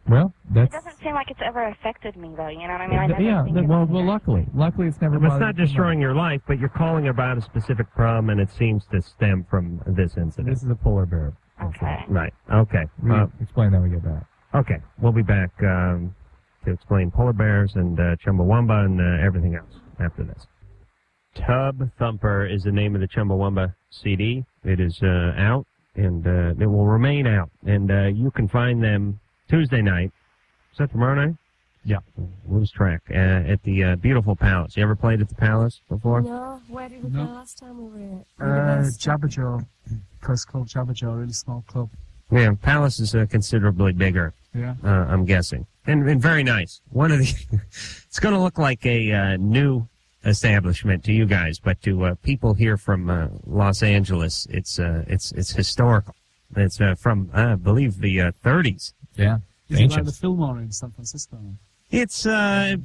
Well, it doesn't seem like it's ever affected me, though, you know what I mean? Well, luckily it's never bothered. It's not destroying your life, but you're calling about a specific problem, and it seems to stem from this incident. This is a polar bear. Okay. Right. Okay. Explain that when we get back. Okay. We'll be back to explain polar bears and Chumbawamba and everything else after this. Tub Thumper is the name of the Chumbawamba CD. It is out, and it will remain out. And you can find them Tuesday night. Is that tomorrow night? Yeah. Lose track. At the beautiful Palace. You ever played at the Palace before? No. Where did we play last time we were at? Jabberjaw. Place called Jabberjaw, a really small club. Yeah, Palace is considerably bigger. Yeah. I'm guessing. And very nice. It's going to look like a new establishment to you guys, but to people here from Los Angeles, it's historical. It's from, I believe, the 30s. Yeah. Is it like the Fillmore in San Francisco? It's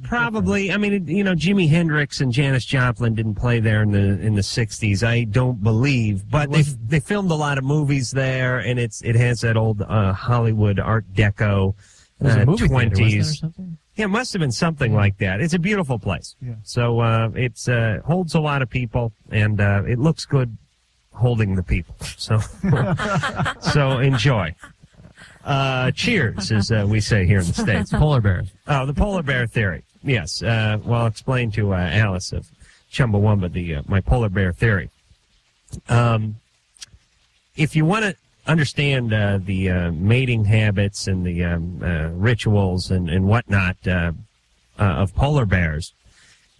probably. I mean, Jimi Hendrix and Janis Joplin didn't play there in the 60s. I don't believe, but they filmed a lot of movies there, and it has that old Hollywood Art Deco 20s. Yeah, it must have been something like that. It's a beautiful place. Yeah. So it's holds a lot of people, and it looks good holding the people. So so enjoy. Cheers, as we say here in the States. Polar bears. Oh, the polar bear theory. Yes. Well, I'll explain to Alice of Chumbawamba my polar bear theory. If you want to understand the mating habits and the rituals and whatnot of polar bears,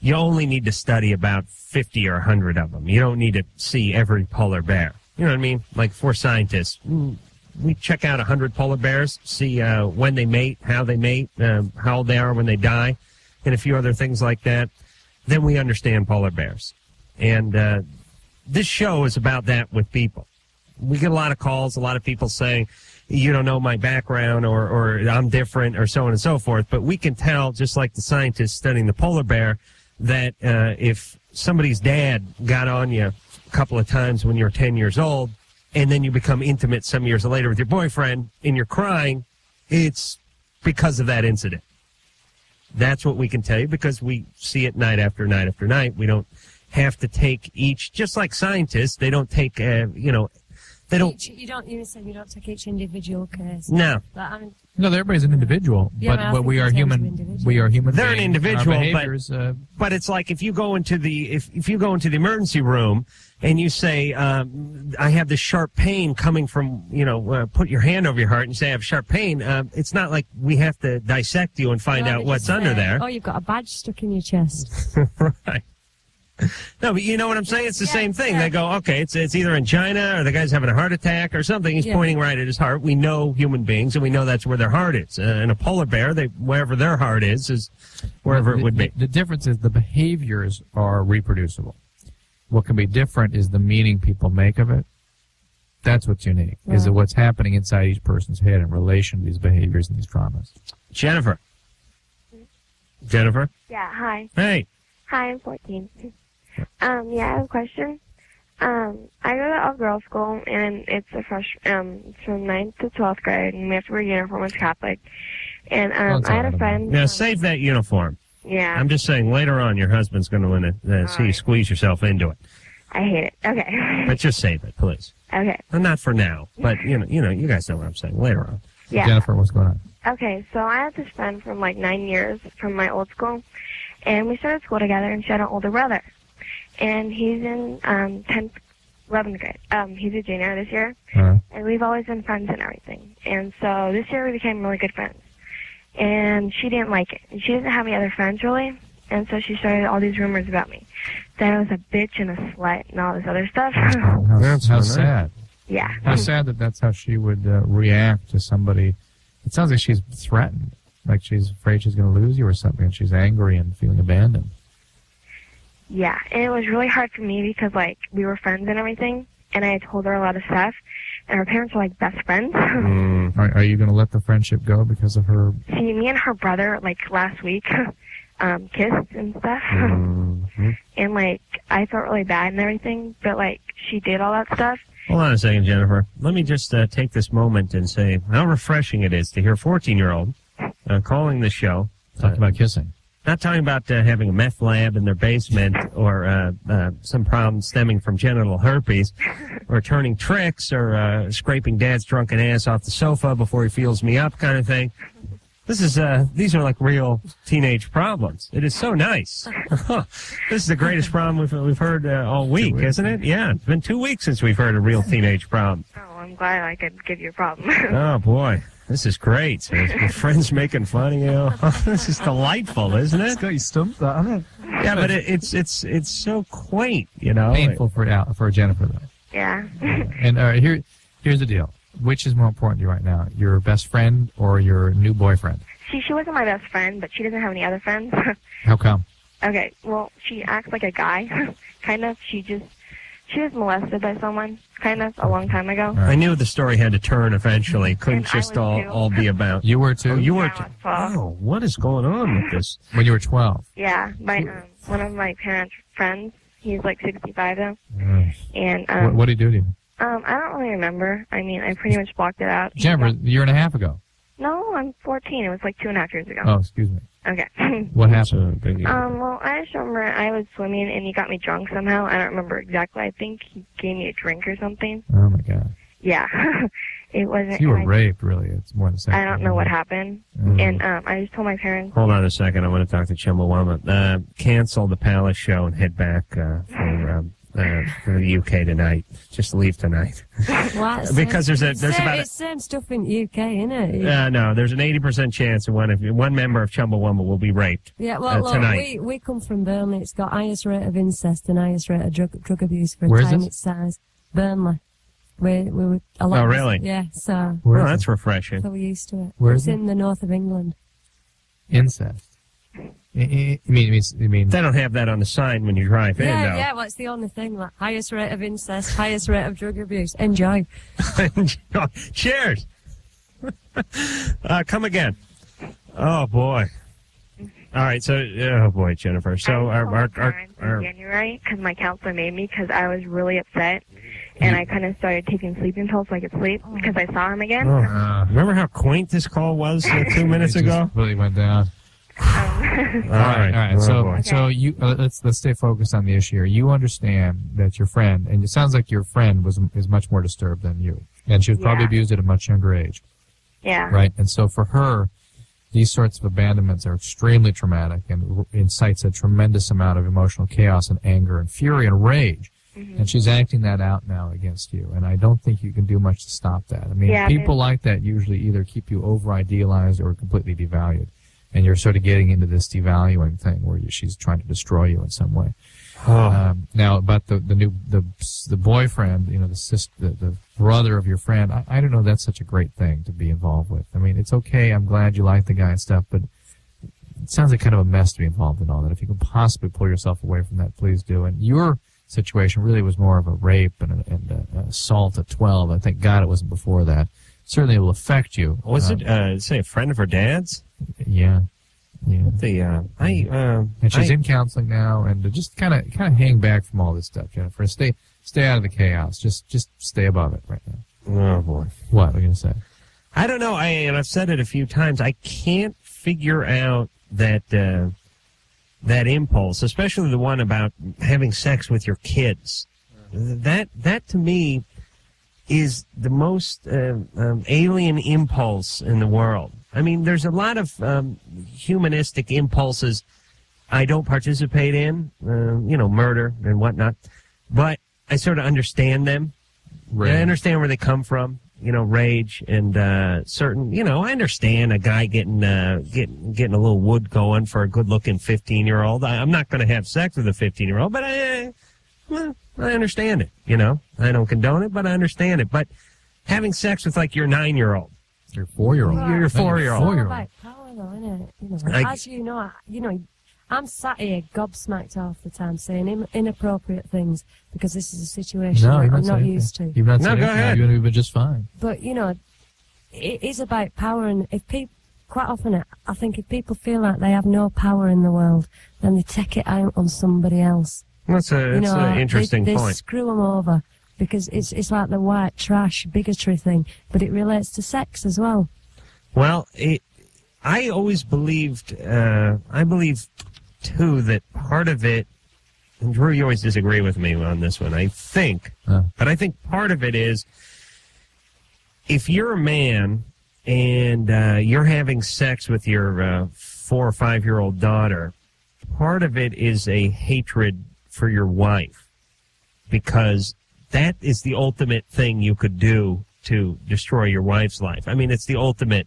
you only need to study about 50 or 100 of them. You don't need to see every polar bear. You know what I mean? Like for scientists, we check out 100 polar bears, see when they mate, how old they are when they die, and a few other things like that. Then we understand polar bears. And this show is about that with people. We get a lot of calls, a lot of people saying, you don't know my background or I'm different or so on and so forth. But we can tell, just like the scientists studying the polar bear, that if somebody's dad got on you a couple of times when you were 10 years old, and then you become intimate some years later with your boyfriend, and you're crying, it's because of that incident. That's what we can tell you because we see it night after night after night. We don't have to take each, just like scientists, they don't take, they don't. You said you don't take each individual case. No. No, everybody's an individual, but we are human. We are human. They're an beings, and individual, our behaviors, but it's like if you go into the if you go into the emergency room and you say, I have this sharp pain coming from, put your hand over your heart and you say I have sharp pain. It's not like we have to dissect you and find out what's under there. Oh, you've got a badge stuck in your chest. Right. No, but you know what I'm saying? It's the same thing. They go, okay, it's either angina or the guy's having a heart attack or something. He's pointing right at his heart. We know human beings, and we know that's where their heart is. And a polar bear, wherever their heart is wherever it would be. The difference is the behaviors are reproducible. What can be different is the meaning people make of it. That's what's unique, is what's happening inside each person's head in relation to these behaviors and these traumas. Jennifer? Yeah, hi. Hey. Hi, I'm 14. I have a question. I go to a girls' school, and it's it's from 9th to 12th grade, and we have to wear uniform as Catholic. And I had a friend. Now, save that uniform. Yeah. I'm just saying, later on, your husband's going to want to see you squeeze yourself into it. I hate it. Okay. But just save it, please. Okay. Well, not for now, but, you guys know what I'm saying. Later on. Yeah. Jennifer, what's going on? Okay, so I had this friend from 9 years from my old school, and we started school together, and she had an older brother. And he's in 11th grade. He's a junior this year, and we've always been friends and everything. And so this year we became really good friends. And she didn't like it. And she didn't have any other friends, really. And so she started all these rumors about me. That I was a bitch and a slut and all this other stuff. How sad. Yeah. How sad that's how she would react to somebody. It sounds like she's threatened. Like she's afraid she's going to lose you or something, and she's angry and feeling abandoned. Yeah, and it was really hard for me because, we were friends and everything, and I had told her a lot of stuff, and her parents were, best friends. Are you going to let the friendship go because of her? See, me and her brother, last week, kissed and stuff, and, I felt really bad and everything, but, she did all that stuff. Hold on a second, Jennifer. Let me just take this moment and say how refreshing it is to hear a 14-year-old calling the show. Talking about kissing. Not talking about having a meth lab in their basement or some problem stemming from genital herpes or turning tricks or scraping dad's drunken ass off the sofa before he feels me up kind of thing. These are like real teenage problems. It is so nice. This is the greatest problem we've heard all week, isn't it? Yeah, it's been 2 weeks since we've heard a real teenage problem. Oh, I'm glad I could give you a problem. Oh, boy. This is great. Your friends making fun of you. This is delightful, isn't it? It's got you stumped, that, hasn't it? Yeah, but it's so quaint, Painful for Jennifer, though. Yeah. And here's the deal. Which is more important to you right now, your best friend or your new boyfriend? She wasn't my best friend, but she doesn't have any other friends. How come? Okay, well, she acts like a guy, kind of. She was molested by someone, kind of, a long time ago. Right. I knew the story had to turn eventually. It couldn't just all be about... You were too? Oh, you were too? Oh, what is going on with this? When you were 12? Yeah, one of my parents' friends, he's 65 now. And what did he do to you? I don't really remember. I mean, I pretty much blocked it out. Jennifer, a year and a half ago. No, I'm 14. It was 2.5 years ago. Oh, excuse me. Okay. What happened? Well, I just remember I was swimming and he got me drunk somehow. I don't remember exactly. I think he gave me a drink or something. Oh my God. Yeah. It wasn't. So you were raped, really. It's more than the same. I don't know what happened. And I just told my parents. Hold on a second. I want to talk to Chumbawamba. Cancel the Palace show and head back for the UK tonight. Just leave tonight. What? Because there's about it's same stuff in the UK, isn't it? No, there's an 80% chance that one member of Chumbawamba will be raped. Yeah, well, tonight. we come from Burnley. It's got highest rate of incest and highest rate of drug abuse for Where a is time it? its size. Burnley. We were a lot. Oh, really? Yeah. So. Well, that's refreshing. So we're used to it. Where it's is it? in the north of England. Incest. You mean they don't have that on the sign when you drive in, though. Yeah, well, it's the only thing. Highest rate of incest, highest rate of drug abuse. Enjoy. Cheers. Come again. Oh, boy. All right, so, oh, boy, Jennifer. So, in January, because my counselor made me, because I was really upset. and I kind of started taking sleeping pills so I could sleep because I saw him again. Remember how quaint this call was 2 minutes ago? Really went down. All right. So you let's stay focused on the issue here. You understand that your friend, and it sounds like your friend is much more disturbed than you, and she was probably abused at a much younger age. Yeah. Right. And so for her, these sorts of abandonments are extremely traumatic and incites a tremendous amount of emotional chaos and anger and fury and rage. Mm-hmm. And she's acting that out now against you. And I don't think you can do much to stop that. I mean, people like that usually either keep you over-idealized or completely devalued. And you're sort of getting into this devaluing thing where she's trying to destroy you in some way. Now, about the boyfriend, the brother of your friend, I don't know that's such a great thing to be involved with. I mean, it's okay, I'm glad you like the guy and stuff, but it sounds like kind of a mess to be involved in all that. If you can possibly pull yourself away from that, please do. And your situation really was more of a rape and an assault at 12. I thank God it wasn't before that. Certainly it will affect you. Was it, say, a friend of her dad's? Yeah. Yeah. And she's in counseling now, and just kind of hang back from all this stuff, Jennifer. Stay out of the chaos. Just stay above it right now. Oh boy. What are you gonna say? I don't know. And I've said it a few times. I can't figure out that impulse, especially the one about having sex with your kids. That to me is the most alien impulse in the world. I mean, there's a lot of humanistic impulses I don't participate in, murder and whatnot, but I sort of understand them. Right. I understand where they come from, rage and certain, I understand a guy getting a little wood going for a good-looking 15-year-old. I'm not going to have sex with a 15-year-old, but I understand it, I don't condone it, but I understand it. But having sex with, like, your 9-year-old, your 4-year-old. Your 4-year-old. It's about power, though, isn't it? As you know, I'm sat here gobsmacked half the time saying inappropriate things because this is a situation that I'm not used to. You've not said go ahead. You've been just fine. But, it is about power, and if people, quite often, I think if people feel like they have no power in the world, then they take it out on somebody else. That's an interesting point. They screw them over. Because it's like the white trash bigotry thing, but it relates to sex as well. Well, I always believed, I believe, too, that part of it, and Drew, you always disagree with me on this one, I think, but I think part of it is, if you're a man and you're having sex with your 4 or 5-year-old daughter, part of it is a hatred for your wife, because that is the ultimate thing you could do to destroy your wife's life. I mean, it's the ultimate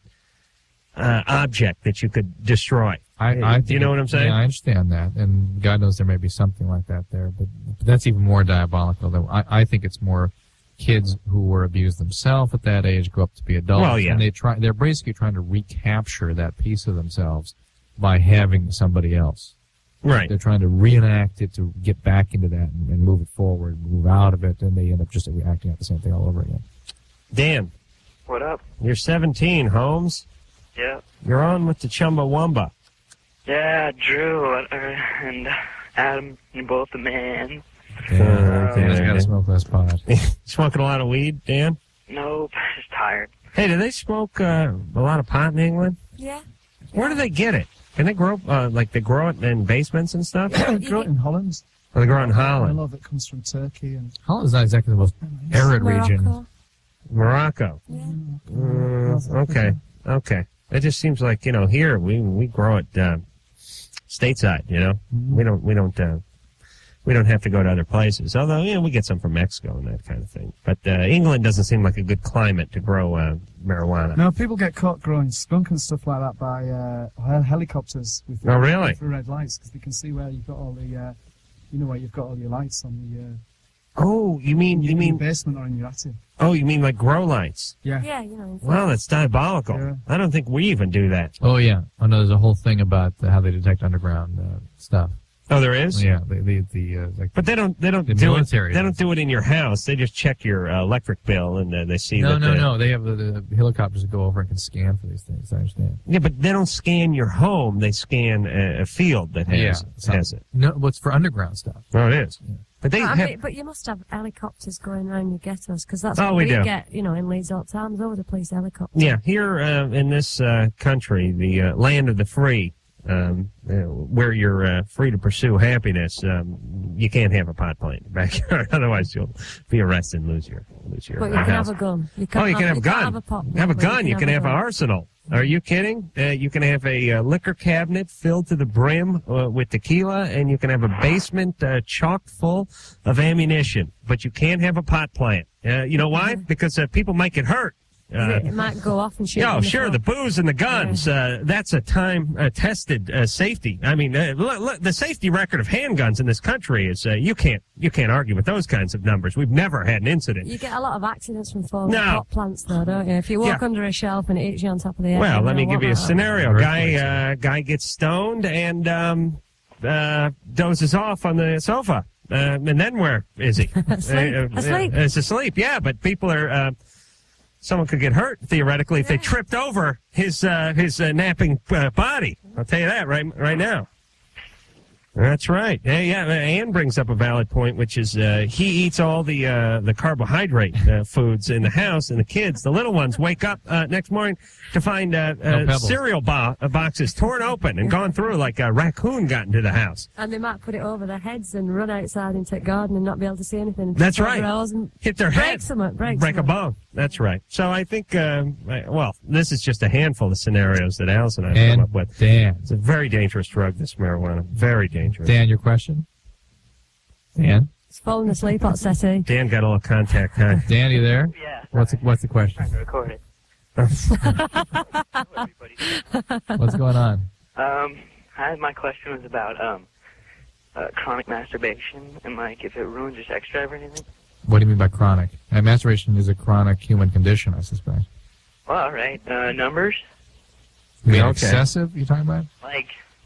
object that you could destroy. Do you know what I'm saying? Yeah, I understand that, and God knows there may be something like that there, but that's even more diabolical. Though I think it's more kids who were abused themselves at that age grow up to be adults, well, yeah. And they're basically trying to recapture that piece of themselves by having somebody else. Right. They're trying to reenact it to get back into that and move it forward, move out of it, and they end up just reacting out the same thing all over again. Dan. What up? You're 17, Holmes. Yeah. You're on with the Chumbawamba. Yeah, Drew and Adam, you're both the man. Yeah, I gotta smoke less pot. Smoking a lot of weed, Dan? Nope, just tired. Hey, do they smoke a lot of pot in England? Yeah. Where do they get it? Can they grow they grow it in basements and stuff? They grow it in Holland. Oh, they grow it in Holland. A lot of it comes from Turkey. And Holland's not exactly the most arid region. Morocco. Yeah. Okay. It just seems like, here we grow it stateside, We don't have to go to other places. Although, we get some from Mexico and that kind of thing. But England doesn't seem like a good climate to grow marijuana. No, people get caught growing skunk and stuff like that by helicopters with really? infrared lights, because they can see where you've got all the, where you've got all your lights on the. You mean in your basement or in your attic? Oh, you mean like grow lights? Yeah. Yeah, Well, that's diabolical. Yeah. I don't think we even do that. Oh yeah. Oh no, there's a whole thing about how they detect underground stuff. Oh, there is? Yeah, but they don't do military. It. They don't do it in your house. They just check your electric bill and they see. No. They have the helicopters that go over and can scan for these things. I understand. Yeah, but they don't scan your home. They scan a field that has it. No, what's for underground stuff? Oh, it is. Yeah. But but you must have helicopters going around your ghettos, because that's Oh, what we we do. get, in Leeds all the time. There's always a police helicopter. Yeah, here in this country, the land of the free, where you're free to pursue happiness, you can't have a pot plant in your backyard. Otherwise, you'll be arrested and lose your But you can house. have a gun. You can have a gun. Have a pot plant, Have a but gun. You can have an gun. arsenal. Are you kidding? You can have a liquor cabinet filled to the brim with tequila, and you can have a basement chock full of ammunition. But you can't have a pot plant. You know why? Because people might get hurt. It might go off and shoot. Oh, sure, the booze and the guns. That's a time-tested safety. I mean, look, the safety record of handguns in this country is you can't argue with those kinds of numbers. We've never had an incident. You get a lot of accidents from falling pot plants, though, don't you? If you walk under a shelf and it hits you on top of the head. Well, let me give you a scenario. Right. Guy gets stoned and dozes off on the sofa. And then where is he? Asleep. It's asleep, yeah, but people are... someone could get hurt, theoretically, if they tripped over his napping body. I'll tell you that right now. That's right. Yeah, Ann brings up a valid point, which is he eats all the carbohydrate foods in the house, and the kids, the little ones, wake up next morning to find cereal boxes torn open and gone through like a raccoon got into the house. And they might put it over their heads and run outside into the garden and not be able to see anything. That's right. And Hit their head. Break a bone. That's right. So I think, this is just a handful of scenarios that Alice and I have come up with. Dan. It's a very dangerous drug, this marijuana. Very dangerous. Dan, your question? Dan? He's falling asleep on settee. Dan got a little contact time. Dan, you there? Yeah. What's the question? I'm trying to record it. What's going on? My question was about chronic masturbation and if it ruins your sex drive or anything. What do you mean by chronic? Masturbation is a chronic human condition, I suspect. Well, all right. Numbers? You mean Okay. excessive, you talking about?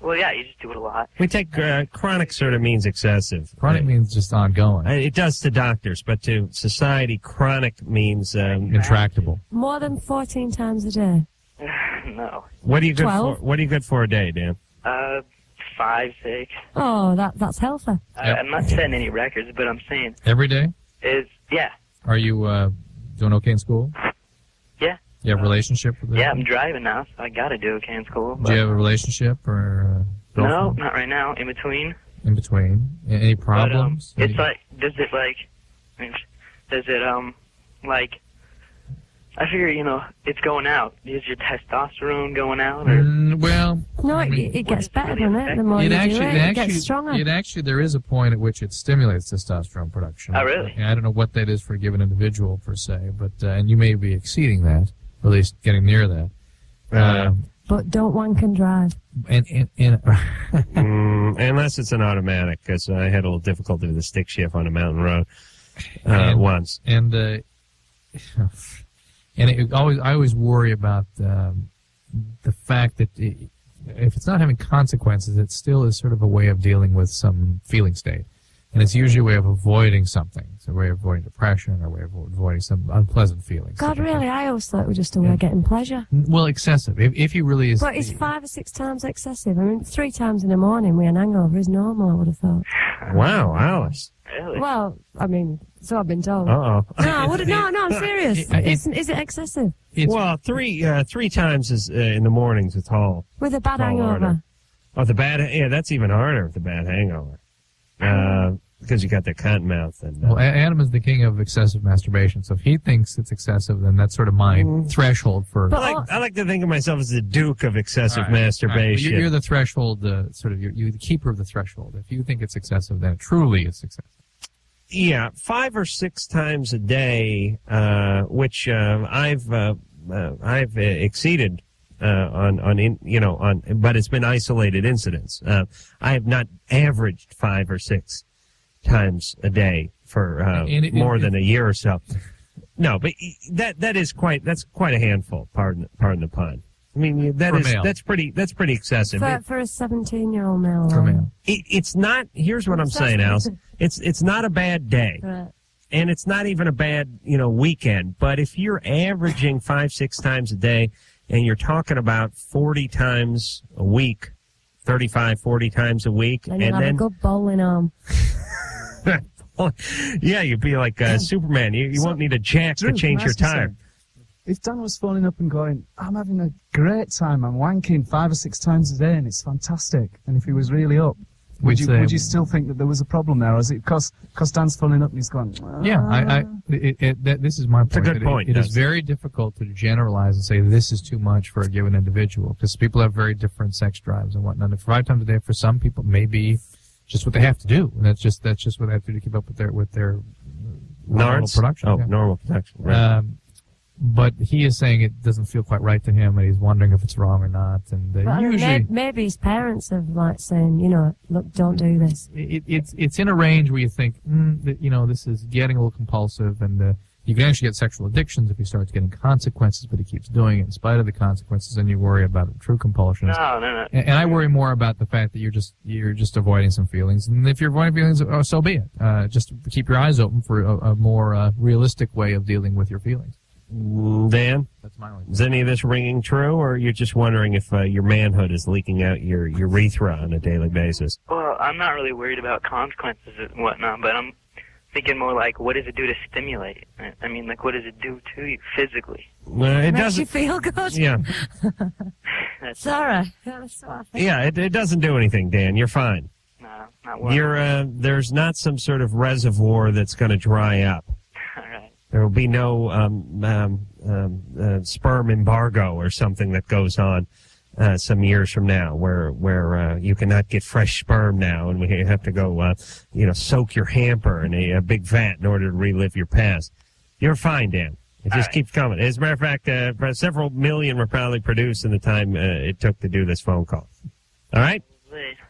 Yeah, you just do it a lot. We take chronic sort of means excessive. Chronic means just ongoing. It does to doctors, but to society, chronic means intractable. More than 14 times a day. No. What are you good 12? for? What are you good for a day, Dan? 5, 6. Oh, that's healthy. I'm not setting any records, but I'm saying Every day? yeah. Are you doing okay in school? Yeah. You have a relationship with Yeah, I'm driving now, so I gotta do okay in school. Do you have a relationship or No, girlfriend? not right now. In between. In between? Any problems? But, does it I figure, it's going out. Is your testosterone going out? Or? Well, No, it gets better, doesn't it? The more you do it gets stronger. There is a point at which it stimulates testosterone production. Oh, really? I don't know what that is for a given individual, per se, but and you may be exceeding that, or at least getting near that. But don't wank and drive. Unless it's an automatic, because I had a little difficulty with the stick shift on a mountain road once. I always worry about the fact that if it's not having consequences, it still is sort of a way of dealing with some feeling state. And it's usually a way of avoiding something. It's a way of avoiding depression or a way of avoiding some unpleasant feelings. God, really? I always thought it was just a way of getting pleasure. Well, excessive. If you really is... But is 5 or 6 times excessive? I mean, 3 times in the morning with an hangover is normal, I would have thought. Wow, Alice. Really? Well, I mean, so I've been told. Uh-oh. No, I'm serious. Is it excessive? Well, three times is in the mornings with all. With a bad tall hangover. order. Oh, that's even harder with the bad hangover. Because you got the cotton mouth. And, Well, Adam is the king of excessive masturbation, so if he thinks it's excessive, then that's sort of my threshold for... I like to think of myself as the duke of excessive masturbation. You're the threshold, you're the keeper of the threshold. If you think it's excessive, then it truly is excessive. Yeah, 5 or 6 times a day, which I've exceeded but it's been isolated incidents. I have not averaged 5 or 6 times a day for more than a year or so. No, but that's quite a handful. Pardon the pun. I mean, that's pretty excessive. For a 17-year-old male. It's not. Here's what I'm saying, Alice. It's not a bad day. Right. And it's not even a bad, weekend. But if you're averaging 5, 6 times a day, and you're talking about 40 times a week, 35, 40 times a week, And you'll have a good bowling arm. Yeah, you'd be like Superman. You won't need a jack to change your tire. If Dan was phoning up and going, I'm having a great time, I'm wanking 5 or 6 times a day and it's fantastic, and if he was really up, would you still think that there was a problem there, or is it because Dan's phoning up and he's going, this is my point. It's a good point. It is very difficult to generalize and say this is too much for a given individual, because people have very different sex drives and whatnot. And 5 times a day for some people may be just what they have to do, and that's just what they have to do to keep up with their normal production. Oh, yeah. Normal production. Right. But he is saying it doesn't feel quite right to him, and he's wondering if it's wrong or not. And usually, maybe his parents have saying, look, don't do this. It's in a range where you think, that, this is getting a little compulsive, and you can actually get sexual addictions if he starts getting consequences, but he keeps doing it in spite of the consequences, and you worry about true compulsions. No. And I worry more about the fact that you're just avoiding some feelings, and if you're avoiding feelings, so be it. Just keep your eyes open for a more realistic way of dealing with your feelings. Dan, that's my is any of this ringing true, or you're just wondering if your manhood is leaking out your urethra on a daily basis? Well, I'm not really worried about consequences and whatnot, but I'm thinking more like, what does it do to stimulate? I mean, what does it do to you physically? It makes you feel good. Yeah. Sarah, that's what I think. Yeah, it doesn't do anything, Dan. You're fine. No, not worried. There's not some sort of reservoir that's going to dry up. All right. There will be no sperm embargo or something that goes on some years from now, where you cannot get fresh sperm now, and we have to go, soak your hamper in a big vat in order to relive your past. You're fine, Dan. It just keeps coming. As a matter of fact, several million were probably produced in the time it took to do this phone call. All right?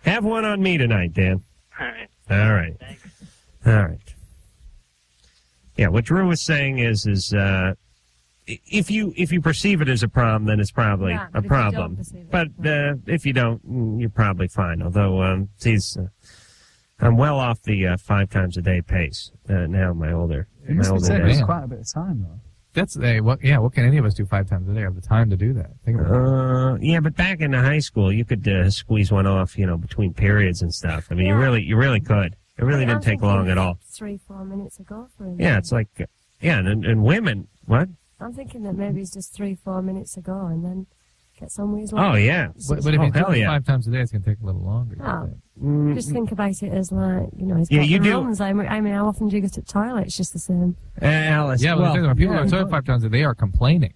Have one on me tonight, Dan. All right. All right. Thanks. All right. Yeah, what Drew was saying is if you perceive it as a problem, then it's probably a problem. But if you don't, you're probably fine. Although I'm well off the 5 times a day pace now. My older days. Quite a bit of time though. That's what can any of us do 5 times a day? Have the time to do that? Think about it. Yeah, but back in high school, you could squeeze one off, between periods and stuff. I mean, you really could. It really didn't take long at all. 3-4 minutes ago for him. Yeah, it's like, and women, what? I'm thinking that maybe it's just 3-4 minutes ago, and then get on with his life. Oh, yeah. But if you do it 5 times a day, it's going to take a little longer. Just think about it as he's got the runs. I mean, how often do you go to the toilet? It's just the same. Alice. Yeah, when people go to the toilet 5 times a day, they are complaining.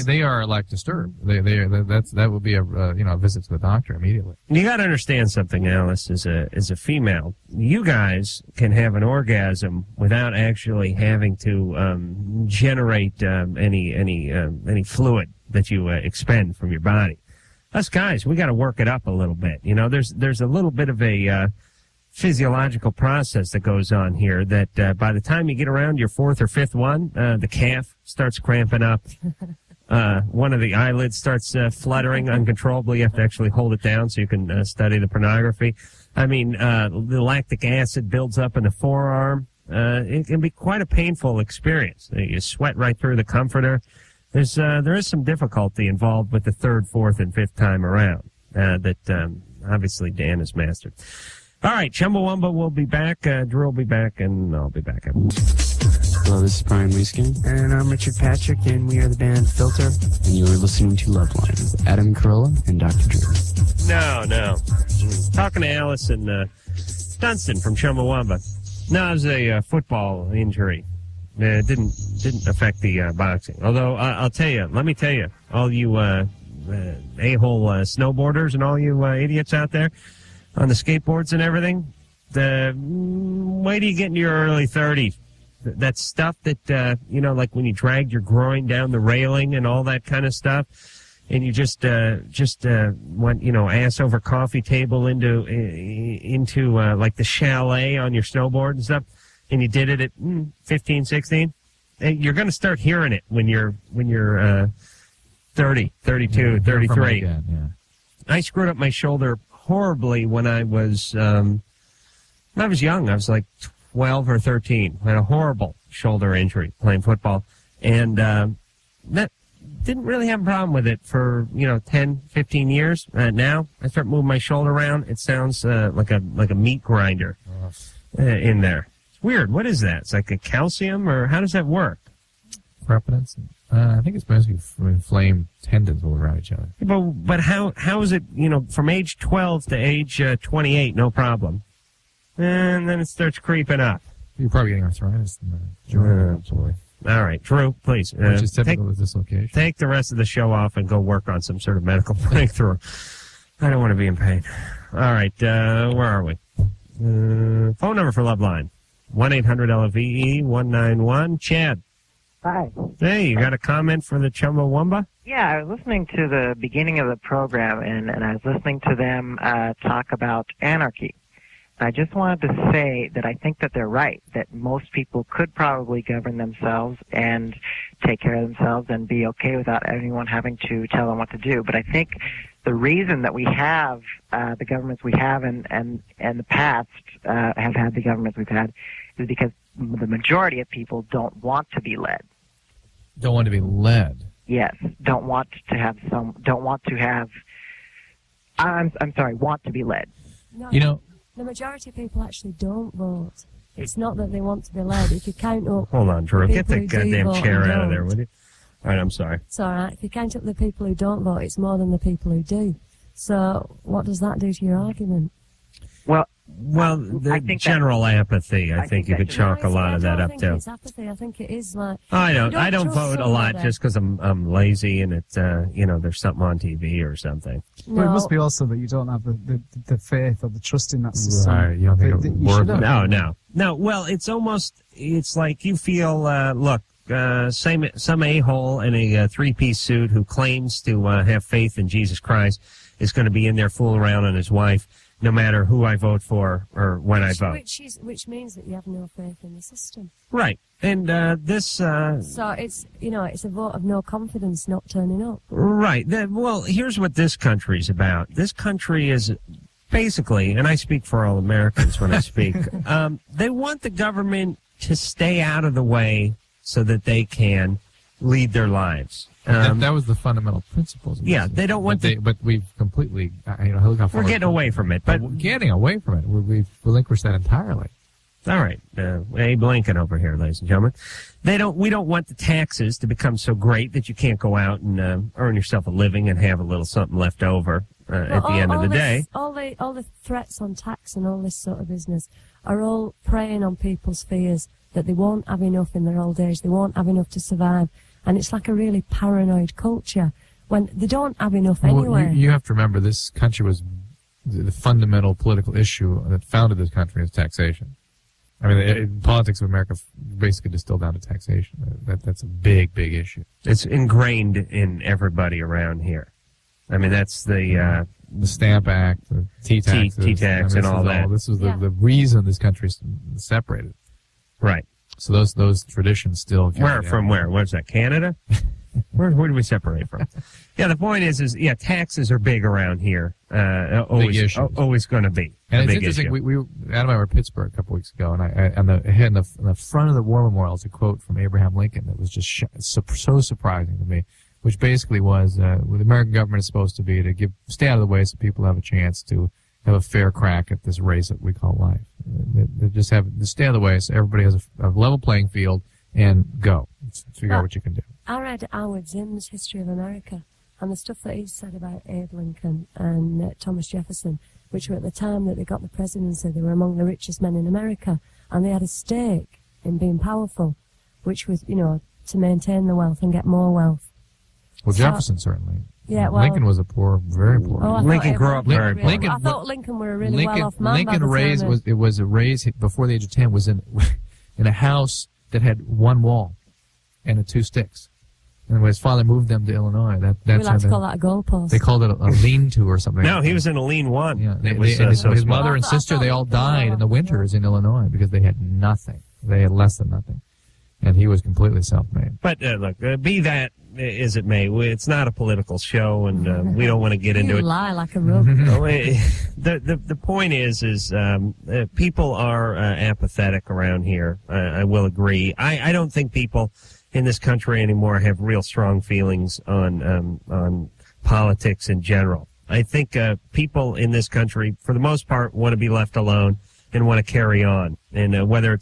They are disturbed. That would be a visit to the doctor immediately. You got to understand something, Alice. As a female, you guys can have an orgasm without actually having to generate any fluid that you expend from your body. Us guys, we got to work it up a little bit. There's a little bit of a physiological process that goes on here that by the time you get around your 4th or 5th one, the calf starts cramping up. One of the eyelids starts fluttering uncontrollably. You have to actually hold it down so you can study the pornography. I mean, the lactic acid builds up in the forearm. It can be quite a painful experience. You sweat right through the comforter. There is some difficulty involved with the 3rd, 4th, and 5th time around that obviously Dan has mastered. All right, Chumbawamba will be back, Drew will be back, and I'll be back. Hello, this is Brian Wieskin. And I'm Richard Patrick, and we are the band Filter. And you are listening to Loveline with Adam Carolla and Dr. Drew. No. Talking to Alice and Dunstan from Chumbawamba. No, it was a football injury. It didn't affect the boxing. Although, let me tell you, all you a-hole snowboarders and all you idiots out there on the skateboards and everything, wait till you get into your early 30s. That stuff that, like when you dragged your groin down the railing and all that kind of stuff, and you just went, ass over coffee table into like the chalet on your snowboard and stuff, and you did it at 15, 16, you're going to start hearing it when you're 30, 32, 33. Again, yeah. I screwed up my shoulder horribly when I was young. I was like 12 or 13. I had a horrible shoulder injury playing football, and that didn't really have a problem with it for 10, 15 years. Now I start moving my shoulder around. It sounds like a meat grinder in there. It's weird. What is that? It's like a calcium, or how does that work? Preponence? I think it's basically inflamed tendons all around each other. But how is it, from age 12 to age 28, no problem. And then it starts creeping up. You're probably getting arthritis in the joint. Boy. All right, Drew, please. Which is typical of dislocation. Take the rest of the show off and go work on some sort of medical breakthrough. I don't want to be in pain. All right, where are we? Phone number for Loveline, 1-800-LVE-191. Chad. Hi. Hey, you got a comment for the Chumbawamba? Yeah, I was listening to the beginning of the program, and I was listening to them talk about anarchy. I just wanted to say that I think that they're right, that most people could probably govern themselves and take care of themselves and be okay without anyone having to tell them what to do. But I think the reason that we have the governments we have and the past have had the governments we've had is because the majority of people don't want to be led. Don't want to be led. Yes, want to be led. No, the majority of people actually don't vote. It's not that they want to be led. If you count up... Hold on, Drew. Get the people who do goddamn vote chair and out of there, don't. would you? All right, I'm sorry. It's all right. If you count up the people who don't vote, it's more than the people who do. So what does that do to your argument? Well, the general apathy, I think you could chalk a lot of that up to. I don't think it's apathy. I think it is like... I don't vote a lot somebody. just because I'm lazy and it's, there's something on TV or something. Well, it must be also that you don't have the faith or the trust in that system. Right, you don't think it works. No. Well, it's like you feel, some a-hole in a three-piece suit who claims to have faith in Jesus Christ is going to be in there fooling around on his wife, no matter who I vote for or when I vote. Which means that you have no faith in the system. Right. And this... So it's, it's a vote of no confidence not turning up. Right. Well, here's what this country's about. This country is basically, and I speak for all Americans when I speak, they want the government to stay out of the way so that they can lead their lives. That was the fundamental principles. Yeah, they don't want but we've completely, we're getting away from it. But we're getting away from it. We've relinquished that entirely. All right, Abe Lincoln over here, ladies and gentlemen. We don't want the taxes to become so great that you can't go out and earn yourself a living and have a little something left over at the end of the day. All the threats on tax and all this sort of business are all preying on people's fears that they won't have enough in their old age, they won't have enough to survive. And it's like a really paranoid culture when they don't have enough anyway. Well, you have to remember, this country was the fundamental political issue that founded this country is taxation. I mean, politics of America basically distilled down to taxation. That's a big, big issue. It's ingrained in everybody around here. I mean, that's the Stamp Act, the T-tax, and all that. This was the reason this country's separated. Right. So those traditions still... Where? What's that, Canada? Where do we separate from? Yeah, the point is taxes are big around here. Always going to be. And it's interesting. We Adam and I were in Pittsburgh a couple weeks ago, and in the front of the War Memorial is a quote from Abraham Lincoln that was just so surprising to me, which basically was what the American government is supposed to be to stay out of the way so people have a chance to have a fair crack at this race that we call life. They just stay out of the way so everybody has a level playing field and go. Figure out what you can do. I read Howard Zinn's History of America and the stuff that he said about Abe Lincoln and Thomas Jefferson, which were at the time that they got the presidency, they were among the richest men in America, and they had a stake in being powerful, which was, to maintain the wealth and get more wealth. Well, Jefferson certainly. Yeah, well, Lincoln was very poor. Lincoln grew up very poor. I thought Lincoln were a really well-off man. Lincoln was raised before the age of 10 was in a house that had one wall and 2 sticks. And when his father moved them to Illinois, we like to call that a goalpost. They called it a lean-to or something. No, he was in a lean-one. Yeah, his mother and sister, they all died in the winters in Illinois because they had nothing. They had less than nothing. And he was completely self-made. But look, be that as it may, it's not a political show, and we don't want to get into it. You lie like a rook. The point is people are apathetic around here. I will agree. I don't think people in this country anymore have real strong feelings on politics in general. I think people in this country, for the most part, want to be left alone and want to carry on. And whether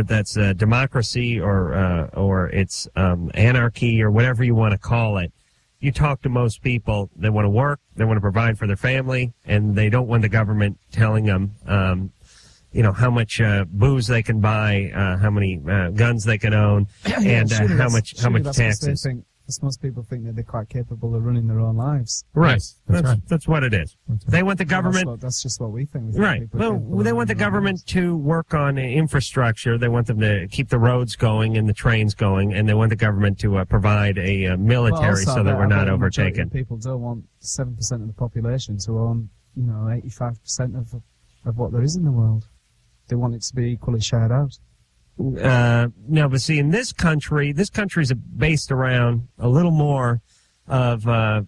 that's democracy or it's anarchy or whatever you want to call it, you talk to most people, they want to work, they want to provide for their family, and they don't want the government telling them, how much booze they can buy, how many guns they can own, and how much taxes. Most people think that they're quite capable of running their own lives. Right. That's what it is. They want the government. That's just what we think. Right. Well, they want the government to work on infrastructure. They want them to keep the roads going and the trains going, and they want the government to provide a military so that we're not overtaken. People don't want 7% of the population to own, 85% of what there is in the world. They want it to be equally shared out. No, but see, in this country is based around a little more of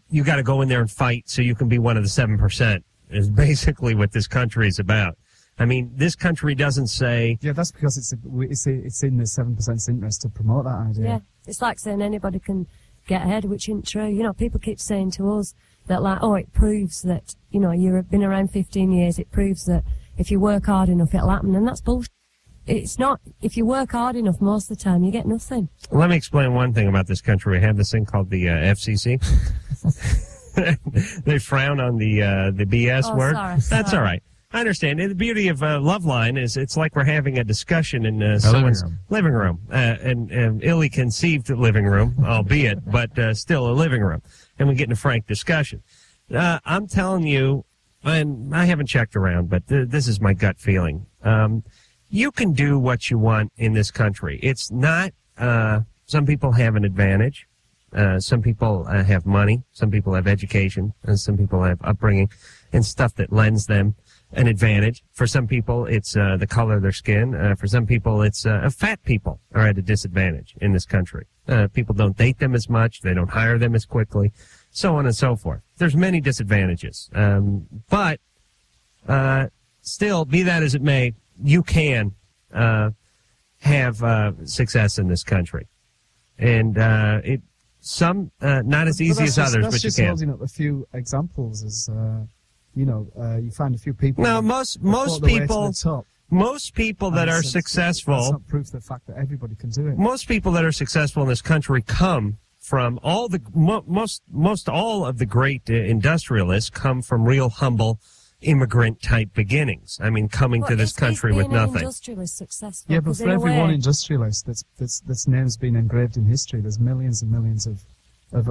you got to go in there and fight so you can be one of the 7%. Is basically what this country is about. I mean, this country doesn't say. Yeah, that's because it's in the 7%'s interest to promote that idea. Yeah, it's like saying anybody can get ahead, which isn't true. People keep saying to us that, it proves that you've been around 15 years. It proves that if you work hard enough, it'll happen, and that's bullshit. It's not. If you work hard enough, most of the time, you get nothing. Let me explain one thing about this country. We have this thing called the FCC. They frown on the BS word. That's all right. I understand. The beauty of Loveline is it's like we're having a discussion in someone's living room. And illy conceived living room, albeit, but still a living room. And we get in a frank discussion. I'm telling you, and I haven't checked around, but this is my gut feeling. You can do what you want in this country. It's not, some people have an advantage. Some people have money. Some people have education. And some people have upbringing and stuff that lends them an advantage. For some people, it's the color of their skin. For some people, it's fat people are at a disadvantage in this country. People don't date them as much. They don't hire them as quickly, so on and so forth. There's many disadvantages. But still, be that as it may, you can have success in this country, and not as easy as others, but you can. Holding up a few examples as you find a few people. No, most people that are successful. That's not proof of the fact that everybody can do it. Most people that are successful in this country come from all of the great industrialists come from real humble immigrant type beginnings. I mean, coming to this country with nothing. Industrialist successful. Yeah, but for every one industrialist that's name's been engraved in history, there's millions and millions of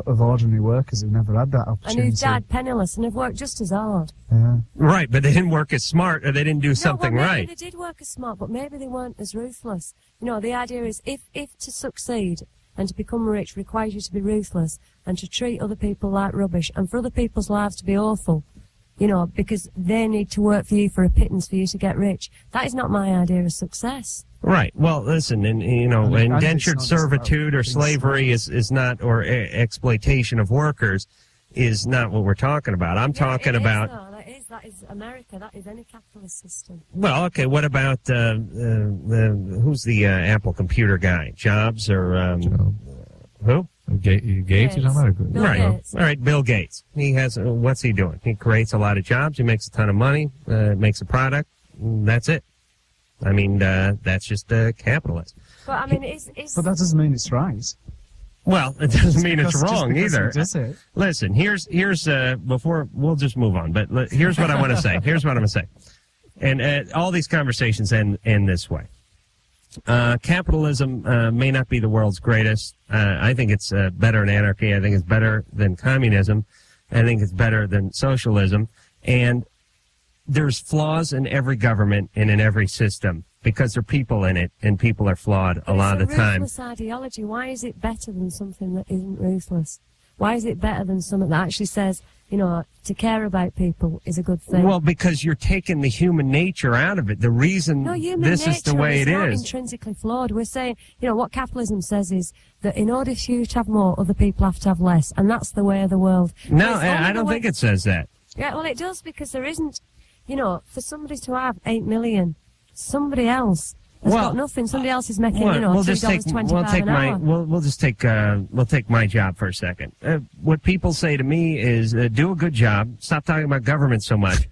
ordinary workers who never had that opportunity. And who've died penniless and have worked just as hard. Yeah. Right, but they didn't work as smart, or they didn't do something maybe right. They did work as smart, but maybe they weren't as ruthless. The idea is if to succeed and to become rich requires you to be ruthless and to treat other people like rubbish and for other people's lives to be awful, because they need to work for you for a pittance for you to get rich. That is not my idea of success. Right. Well, listen, and indentured servitude or slavery is not, or exploitation of workers is not what we're talking about. I'm talking about. That is America. That is any capitalist system. Well, okay. What about who's the Apple computer guy? Jobs or who? Gates is on that. Right. All right. Bill Gates. He has. What's he doing? He creates a lot of jobs. He makes a ton of money. Makes a product. That's it. I mean, that's just capitalist. But I mean, But that doesn't mean it's right. Well, it doesn't mean it's wrong either. Does it? Listen, here's before we'll just move on. But here's what I want to say. Here's what I'm going to say. And all these conversations end this way. Capitalism may not be the world's greatest. I think it's better than anarchy. I think it's better than communism. I think it's better than socialism. And there's flaws in every government and in every system because there are people in it, and people are flawed a lot of the time. It's a ruthless ideology. Why is it better than something that isn't ruthless? Why is it better than something that actually says, to care about people is a good thing? Well, because you're taking the human nature out of it. The reason this is the way it is. Not intrinsically flawed. We're saying, what capitalism says is that in order for you to have more, other people have to have less, and that's the way of the world. No, I don't think it says that. Yeah, well, it does, because there isn't, for somebody to have 8 million, somebody else has got nothing. Somebody else is making, $3.25 an hour. We'll take my job for a second. What people say to me is, do a good job. Stop talking about government so much.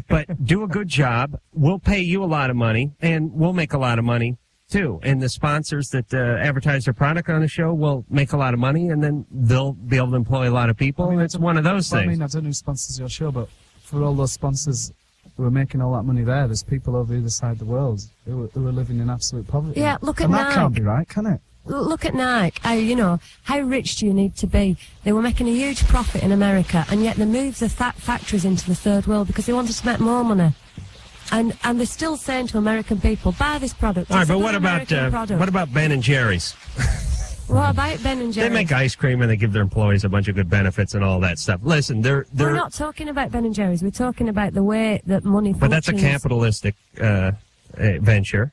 but do a good job. We'll pay you a lot of money, and we'll make a lot of money, too. And the sponsors that advertise their product on the show will make a lot of money, and then they'll be able to employ a lot of people. I mean, it's one of those things. I mean, I don't know who sponsors your show, but for all those sponsors who are making all that money there's people over the other side of the world who are living in absolute poverty. Yeah, look at and Nike. That can't be right, can it? Look at Nike. How rich do you need to be? They were making a huge profit in America, and yet they moved the factories into the third world because they wanted to make more money. And they're still saying to American people, buy this product. All right, but what about Ben and Jerry's? What about Ben and Jerry's? They make ice cream and they give their employees a bunch of good benefits and all that stuff. Listen, we're not talking about Ben and Jerry's. We're talking about the way that money functions. But that's a capitalistic venture.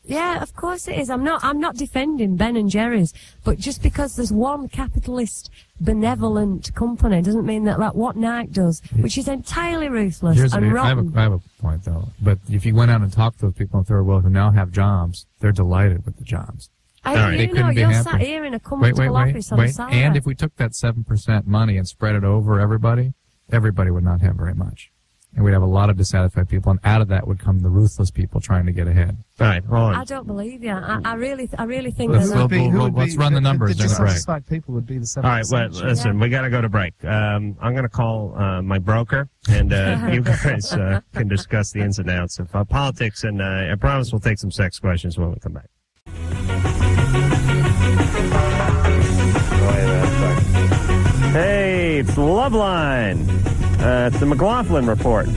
Yeah, of course it is. I'm not defending Ben and Jerry's, but just because there's one capitalist, benevolent company doesn't mean that what Nike does, which is entirely ruthless and rotten. I have a point though. But if you went out and talked to those people in the third world who now have jobs, they're delighted with the jobs. You're sat here in a comfortable office on Saturday. And if we took that 7% money and spread it over everybody would not have very much. And we'd have a lot of dissatisfied people, and out of that would come the ruthless people trying to get ahead. All right, hold on. I don't believe you. I really think let's run the numbers. The dissatisfied people would be the 7%. All right, well, listen, we got to go to break. I'm going to call my broker, and you guys can discuss the ins and outs of politics, and I promise we'll take some sex questions when we come back. Hey, it's Loveline. It's the McLaughlin Report.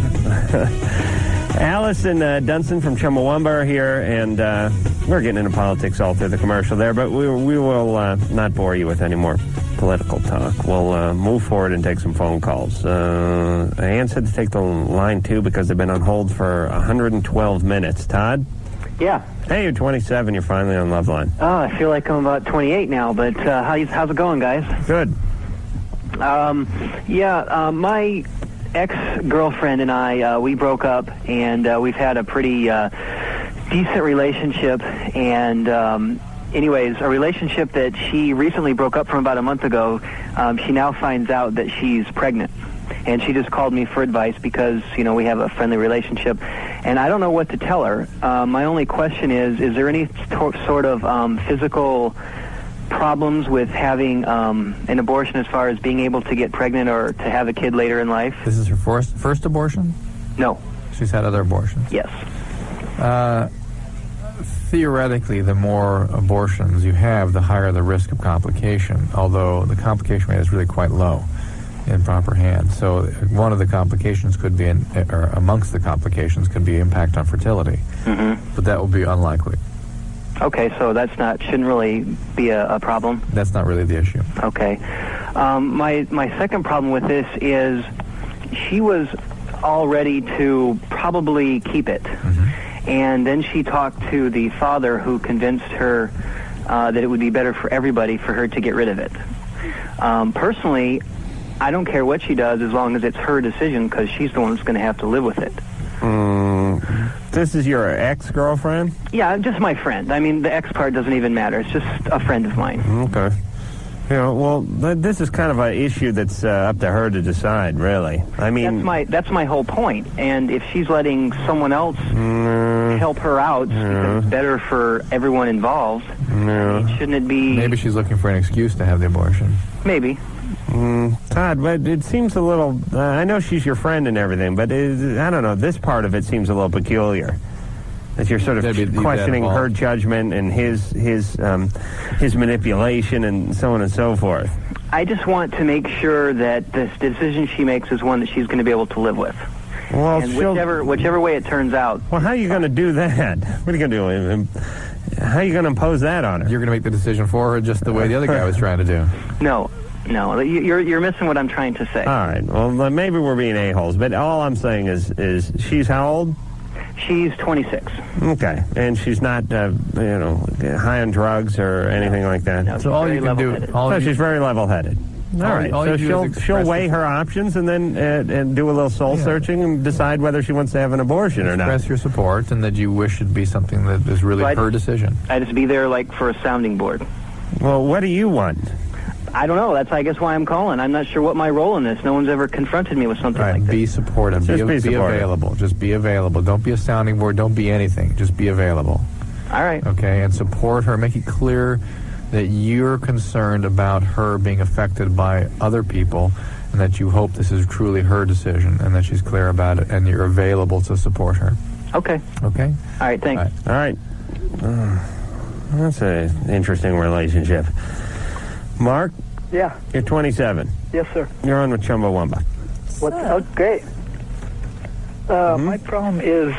Alice and Dunstan from Chumbawamba are here, and we're getting into politics all through the commercial there, but we will not bore you with any more political talk. We'll move forward and take some phone calls. Ann said to take the line, too, because they've been on hold for 112 minutes. Todd? Yeah. Hey, you're 27. You're finally on Loveline. Oh, I feel like I'm about 28 now, but how's it going, guys? Good. My ex-girlfriend and I, we broke up, and we've had a pretty decent relationship, and anyways, a relationship that she recently broke up from about a month ago. She now finds out that she's pregnant, and she just called me for advice because, we have a friendly relationship, and I don't know what to tell her. My only question is there any sort of physical problems with having an abortion as far as being able to get pregnant or to have a kid later in life? This is her first abortion? No. She's had other abortions? Yes. Theoretically, the more abortions you have, the higher the risk of complication, although the complication rate is really quite low in proper hands. So one of the complications could be, or amongst the complications, could be impact on fertility. Mm-hmm. But that would be unlikely. Okay, so shouldn't really be a problem? That's not really the issue. Okay. My second problem with this is she was all ready to probably keep it. Mm-hmm. And then she talked to the father who convinced her that it would be better for everybody for her to get rid of it. Personally, I don't care what she does as long as it's her decision because she's the one that's going to have to live with it. This is your ex-girlfriend? Yeah, just my friend. I mean, the ex part doesn't even matter. It's just a friend of mine. Okay. This is kind of an issue that's up to her to decide, really. I mean, that's my whole point. And if she's letting someone else help her out, because it's better for everyone involved, shouldn't it be? Maybe she's looking for an excuse to have the abortion. Maybe. Todd, but it seems a little... I know she's your friend and everything, but I don't know, this part of it seems a little peculiar. That you're sort of questioning her judgment and his manipulation and so on and so forth. I just want to make sure that this decision she makes is one that she's going to be able to live with. Well, and whichever way it turns out. Well, how are you going to do that? What are you going to do? How are you going to impose that on her? You're going to make the decision for her just the way the other guy was trying to do. No, you're missing what I'm trying to say. All right. Well, maybe we're being a-holes, but all I'm saying is she's how old? She's 26. Okay. And she's not, high on drugs or anything like that? No, so all you can do... she's very level-headed. All right. So she'll weigh her options and then and do a little soul-searching and decide whether she wants to have an abortion or not. Express your support and that you wish it be something that is really her decision. I just be there, for a sounding board. Well, what do you want? I don't know. That's, I guess, why I'm calling. I'm not sure what my role in this. No one's ever confronted me with something like this. Be supportive. Be available. Just be available. Don't be a sounding board. Don't be anything. Just be available. All right. Okay, and support her. Make it clear that you're concerned about her being affected by other people, and that you hope this is truly her decision, and that she's clear about it, and you're available to support her. Okay. Okay? All right, thanks. All right. That's an interesting relationship. Mark? Yeah. You're 27. Yes, sir. You're on with Chumbawamba. What's oh, great. My problem is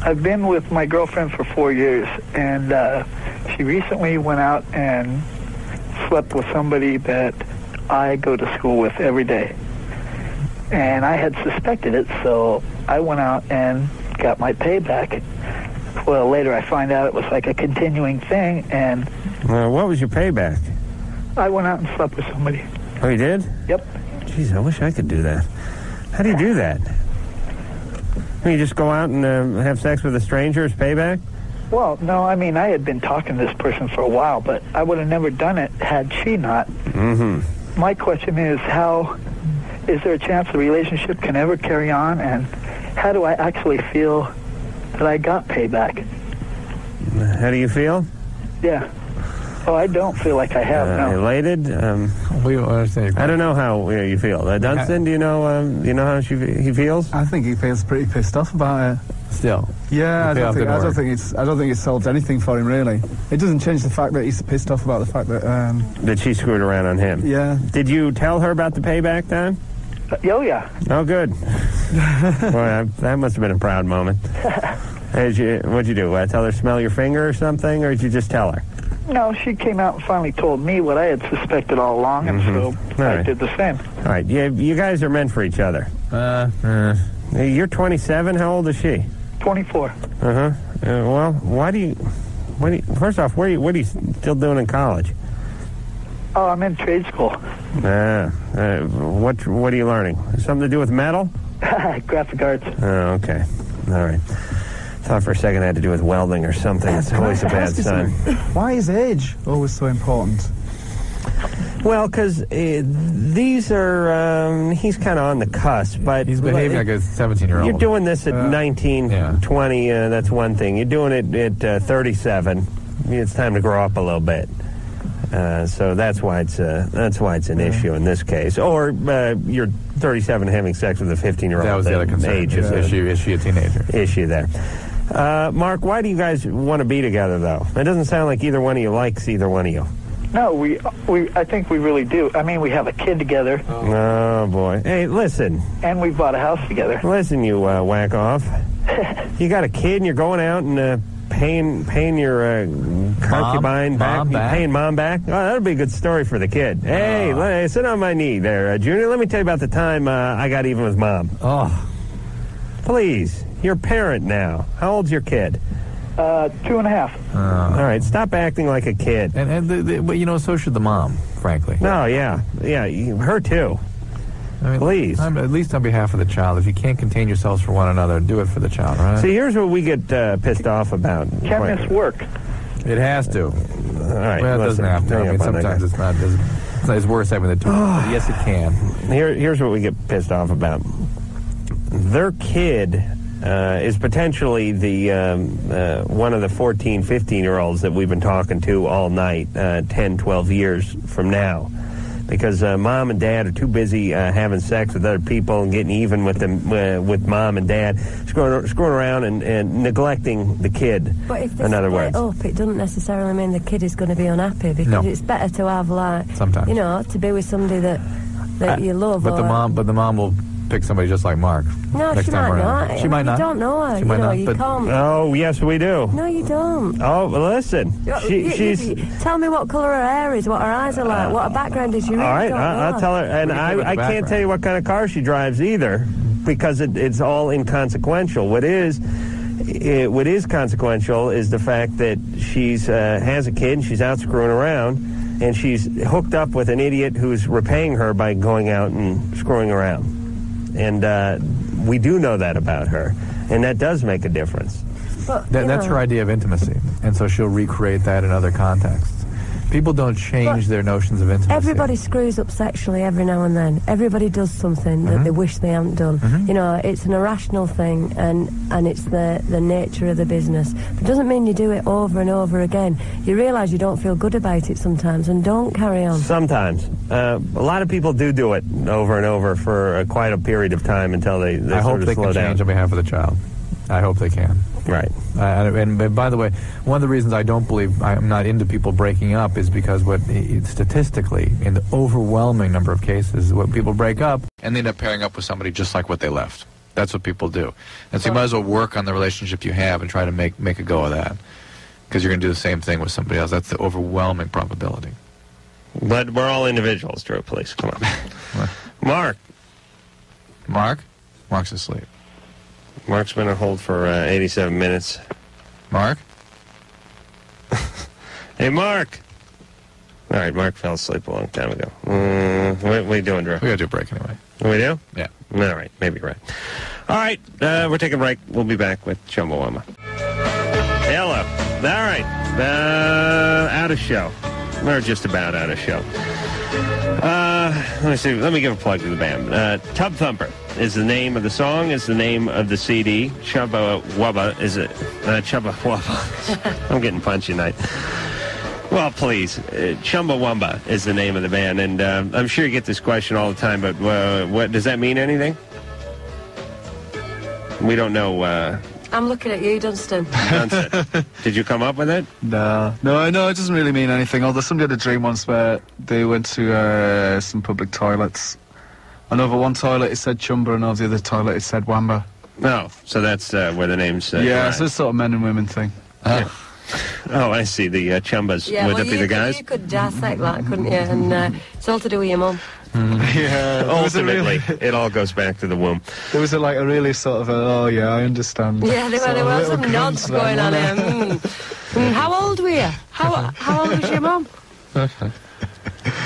I've been with my girlfriend for 4 years, and she recently went out and slept with somebody that I go to school with every day. And I had suspected it, so I went out and got my payback. Well, later I find out it was like a continuing thing, and... what was your payback? I went out and slept with somebody. Oh, you did? Yep. Jeez, I wish I could do that. How do you do that? You just go out and have sex with a stranger as payback? Well, no, I mean, I had been talking to this person for a while, but I would have never done it had she not. Mm-hmm. My question is, is there a chance the relationship can ever carry on, and how do I actually feel that I got payback? How do you feel? Yeah. Oh, I don't feel like I have, no. Elated? We understand. I don't know how you feel. Dunstan, do you know how he feels? I think he feels pretty pissed off about it. Still? Yeah, I don't think it solves anything for him, really. It doesn't change the fact that he's pissed off about the fact that... that she screwed around on him. Yeah. Did you tell her about the payback, Don? Oh, yeah. Oh, good. Well, that must have been a proud moment. What'd you do? Tell her to smell your finger or something, or did you just tell her? No, she came out and finally told me what I had suspected all along, and so I did the same. All right, you guys are meant for each other. You're 27. How old is she? 24. Well, first off, what are you still doing in college? Oh, I'm in trade school. What are you learning? Something to do with metal? Graphic arts. Oh, okay. All right. Thought for a second it had to do with welding or something. It's always a bad sign. Why is age always so important? Well, because these are, he's kind of on the cusp, but... He's behaving like a 17-year-old. You're doing this at 19, 20, that's one thing. You're doing it at 37. It's time to grow up a little bit. So that's why it's an issue in this case. Or you're 37 having sex with a 15-year-old. That was the other concern. Is she a teenager? Issue there. Mark, why do you guys want to be together, though? It doesn't sound like either one of you likes either one of you. No, I think we really do. I mean, we have a kid together. Oh, boy. Hey, listen. And we bought a house together. Listen, you whack off. You got a kid and you're going out and paying your concubine back? Paying mom back? Oh, that'll be a good story for the kid. Hey, sit on my knee there, Junior. Let me tell you about the time I got even with Mom. Oh. Please. You're a parent now. How old's your kid? 2.5. All right, stop acting like a kid. But so should the mom, frankly. No, yeah, her too. I mean, please. At least on behalf of the child. If you can't contain yourselves for one another, do it for the child, right? See, here's what we get pissed off about. Can this work? It has to. All right, well, it doesn't have to. I mean, sometimes it's not. It's worse having the two. Yes, it can. Here's what we get pissed off about. Their kid is potentially the one of the 14, 15-year-olds that we've been talking to all night, 10, 12 years from now. Because mom and dad are too busy having sex with other people and getting even with them, with mom and dad, screwing around and neglecting the kid. But if they in other split words, up, it doesn't necessarily mean the kid is going to be unhappy, because it's better to have sometimes, to be with somebody that you love. But the mom will pick somebody just like Mark. No, next she time might around. not. She might not. You don't know her. She might not. You can't. Oh, yes, we do. No, you don't. Oh, well, listen. She's. Tell me what colour her hair is, what her eyes are like, what her background is. You really all right, don't know. I'll tell her. And I can't tell you what kind of car she drives either, because it's all inconsequential. What is consequential is the fact that she's has a kid and she's out screwing around, and she's hooked up with an idiot who's repaying her by going out and screwing around. And we do know that about her, and that does make a difference. That's her idea of intimacy, and so she'll recreate that in other contexts. People don't change their notions of intimacy. Everybody screws up sexually every now and then. Everybody does something that they wish they hadn't done. You know, it's an irrational thing, and it's the nature of the business. But it doesn't mean you do it over and over again. You realise you don't feel good about it sometimes, and don't carry on. Sometimes. A lot of people do it over and over for quite a period of time until they I hope sort of they slow can down. change on behalf of the child. I hope they can. Right. And by the way, one of the reasons I don't believe I'm not into people breaking up is because statistically, in the overwhelming number of cases, when people break up and they end up pairing up with somebody just like what they left. That's what people do. And so you might as well work on the relationship you have and try to make a go of that, because you're going to do the same thing with somebody else. That's the overwhelming probability. But we're all individuals, Drew. Please, come on. Mark. Mark's asleep. Mark's been on hold for 87 minutes. Mark? Hey, Mark. All right, Mark fell asleep a long time ago. What are you doing, Drew? We got to do a break anyway. We do? Yeah. All right, maybe you're right. All right, we're taking a break. We'll be back with Chumbawamba. Hello. All right, out of show. We're just about out of show. Let me see. Let me give a plug to the band. Tub Thumper is the name of the song, is the name of the CD. Chumbawamba is it? Chumbawamba. I'm getting punchy tonight. Well, please. Chumbawamba is the name of the band, and I'm sure you get this question all the time, but what does that mean anything? We don't know. I'm looking at you, Dunstan. Did you come up with it? No, it doesn't really mean anything. Although somebody had a dream once where they went to some public toilets. And over one toilet it said Chumba, and over the other toilet it said Wamba. Oh, so that's where the name's... yeah, so it's sort of men and women thing. Oh, I see. The Chumbas. Yeah, Would it be the guys? You could dissect that, couldn't you? And it's all to do with your mum. Yeah. Ultimately, it all goes back to the womb. There was a really sort of oh yeah, I understand. Yeah, there were some nods going on here. How old were you? How old was your mum?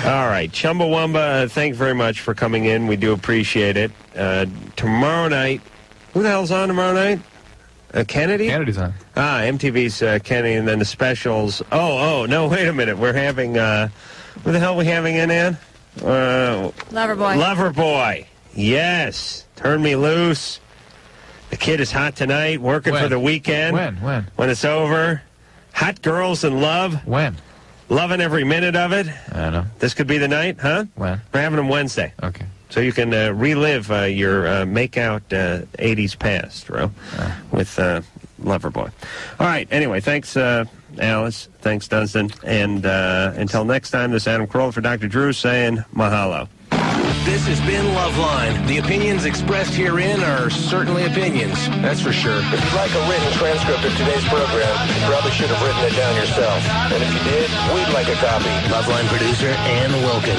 All right, Chumbawamba, thank you very much for coming in. We do appreciate it. Tomorrow night, who the hell's on tomorrow night? Kennedy? Kennedy's on. MTV's Kennedy, and then the specials. Oh, no, wait a minute. We're having, who the hell are we having in, Ann? Loverboy. Loverboy. Yes. Turn me loose. The kid is hot tonight, working for the weekend. When? When it's over. Hot girls in love. When? Loving every minute of it. I don't know. This could be the night, huh? When? We're having them Wednesday. Okay. So you can relive your make-out 80s past, Drew, with Loverboy. All right. Anyway, thanks, Alice. Thanks, Dunstan. And until next time, this is Adam Carolla for Dr. Drew saying mahalo. This has been Loveline. The opinions expressed herein are certainly opinions, that's for sure. If you'd like a written transcript of today's program, you probably should have written it down yourself. And if you did, we'd like a copy. Loveline producer Ann Wilkins.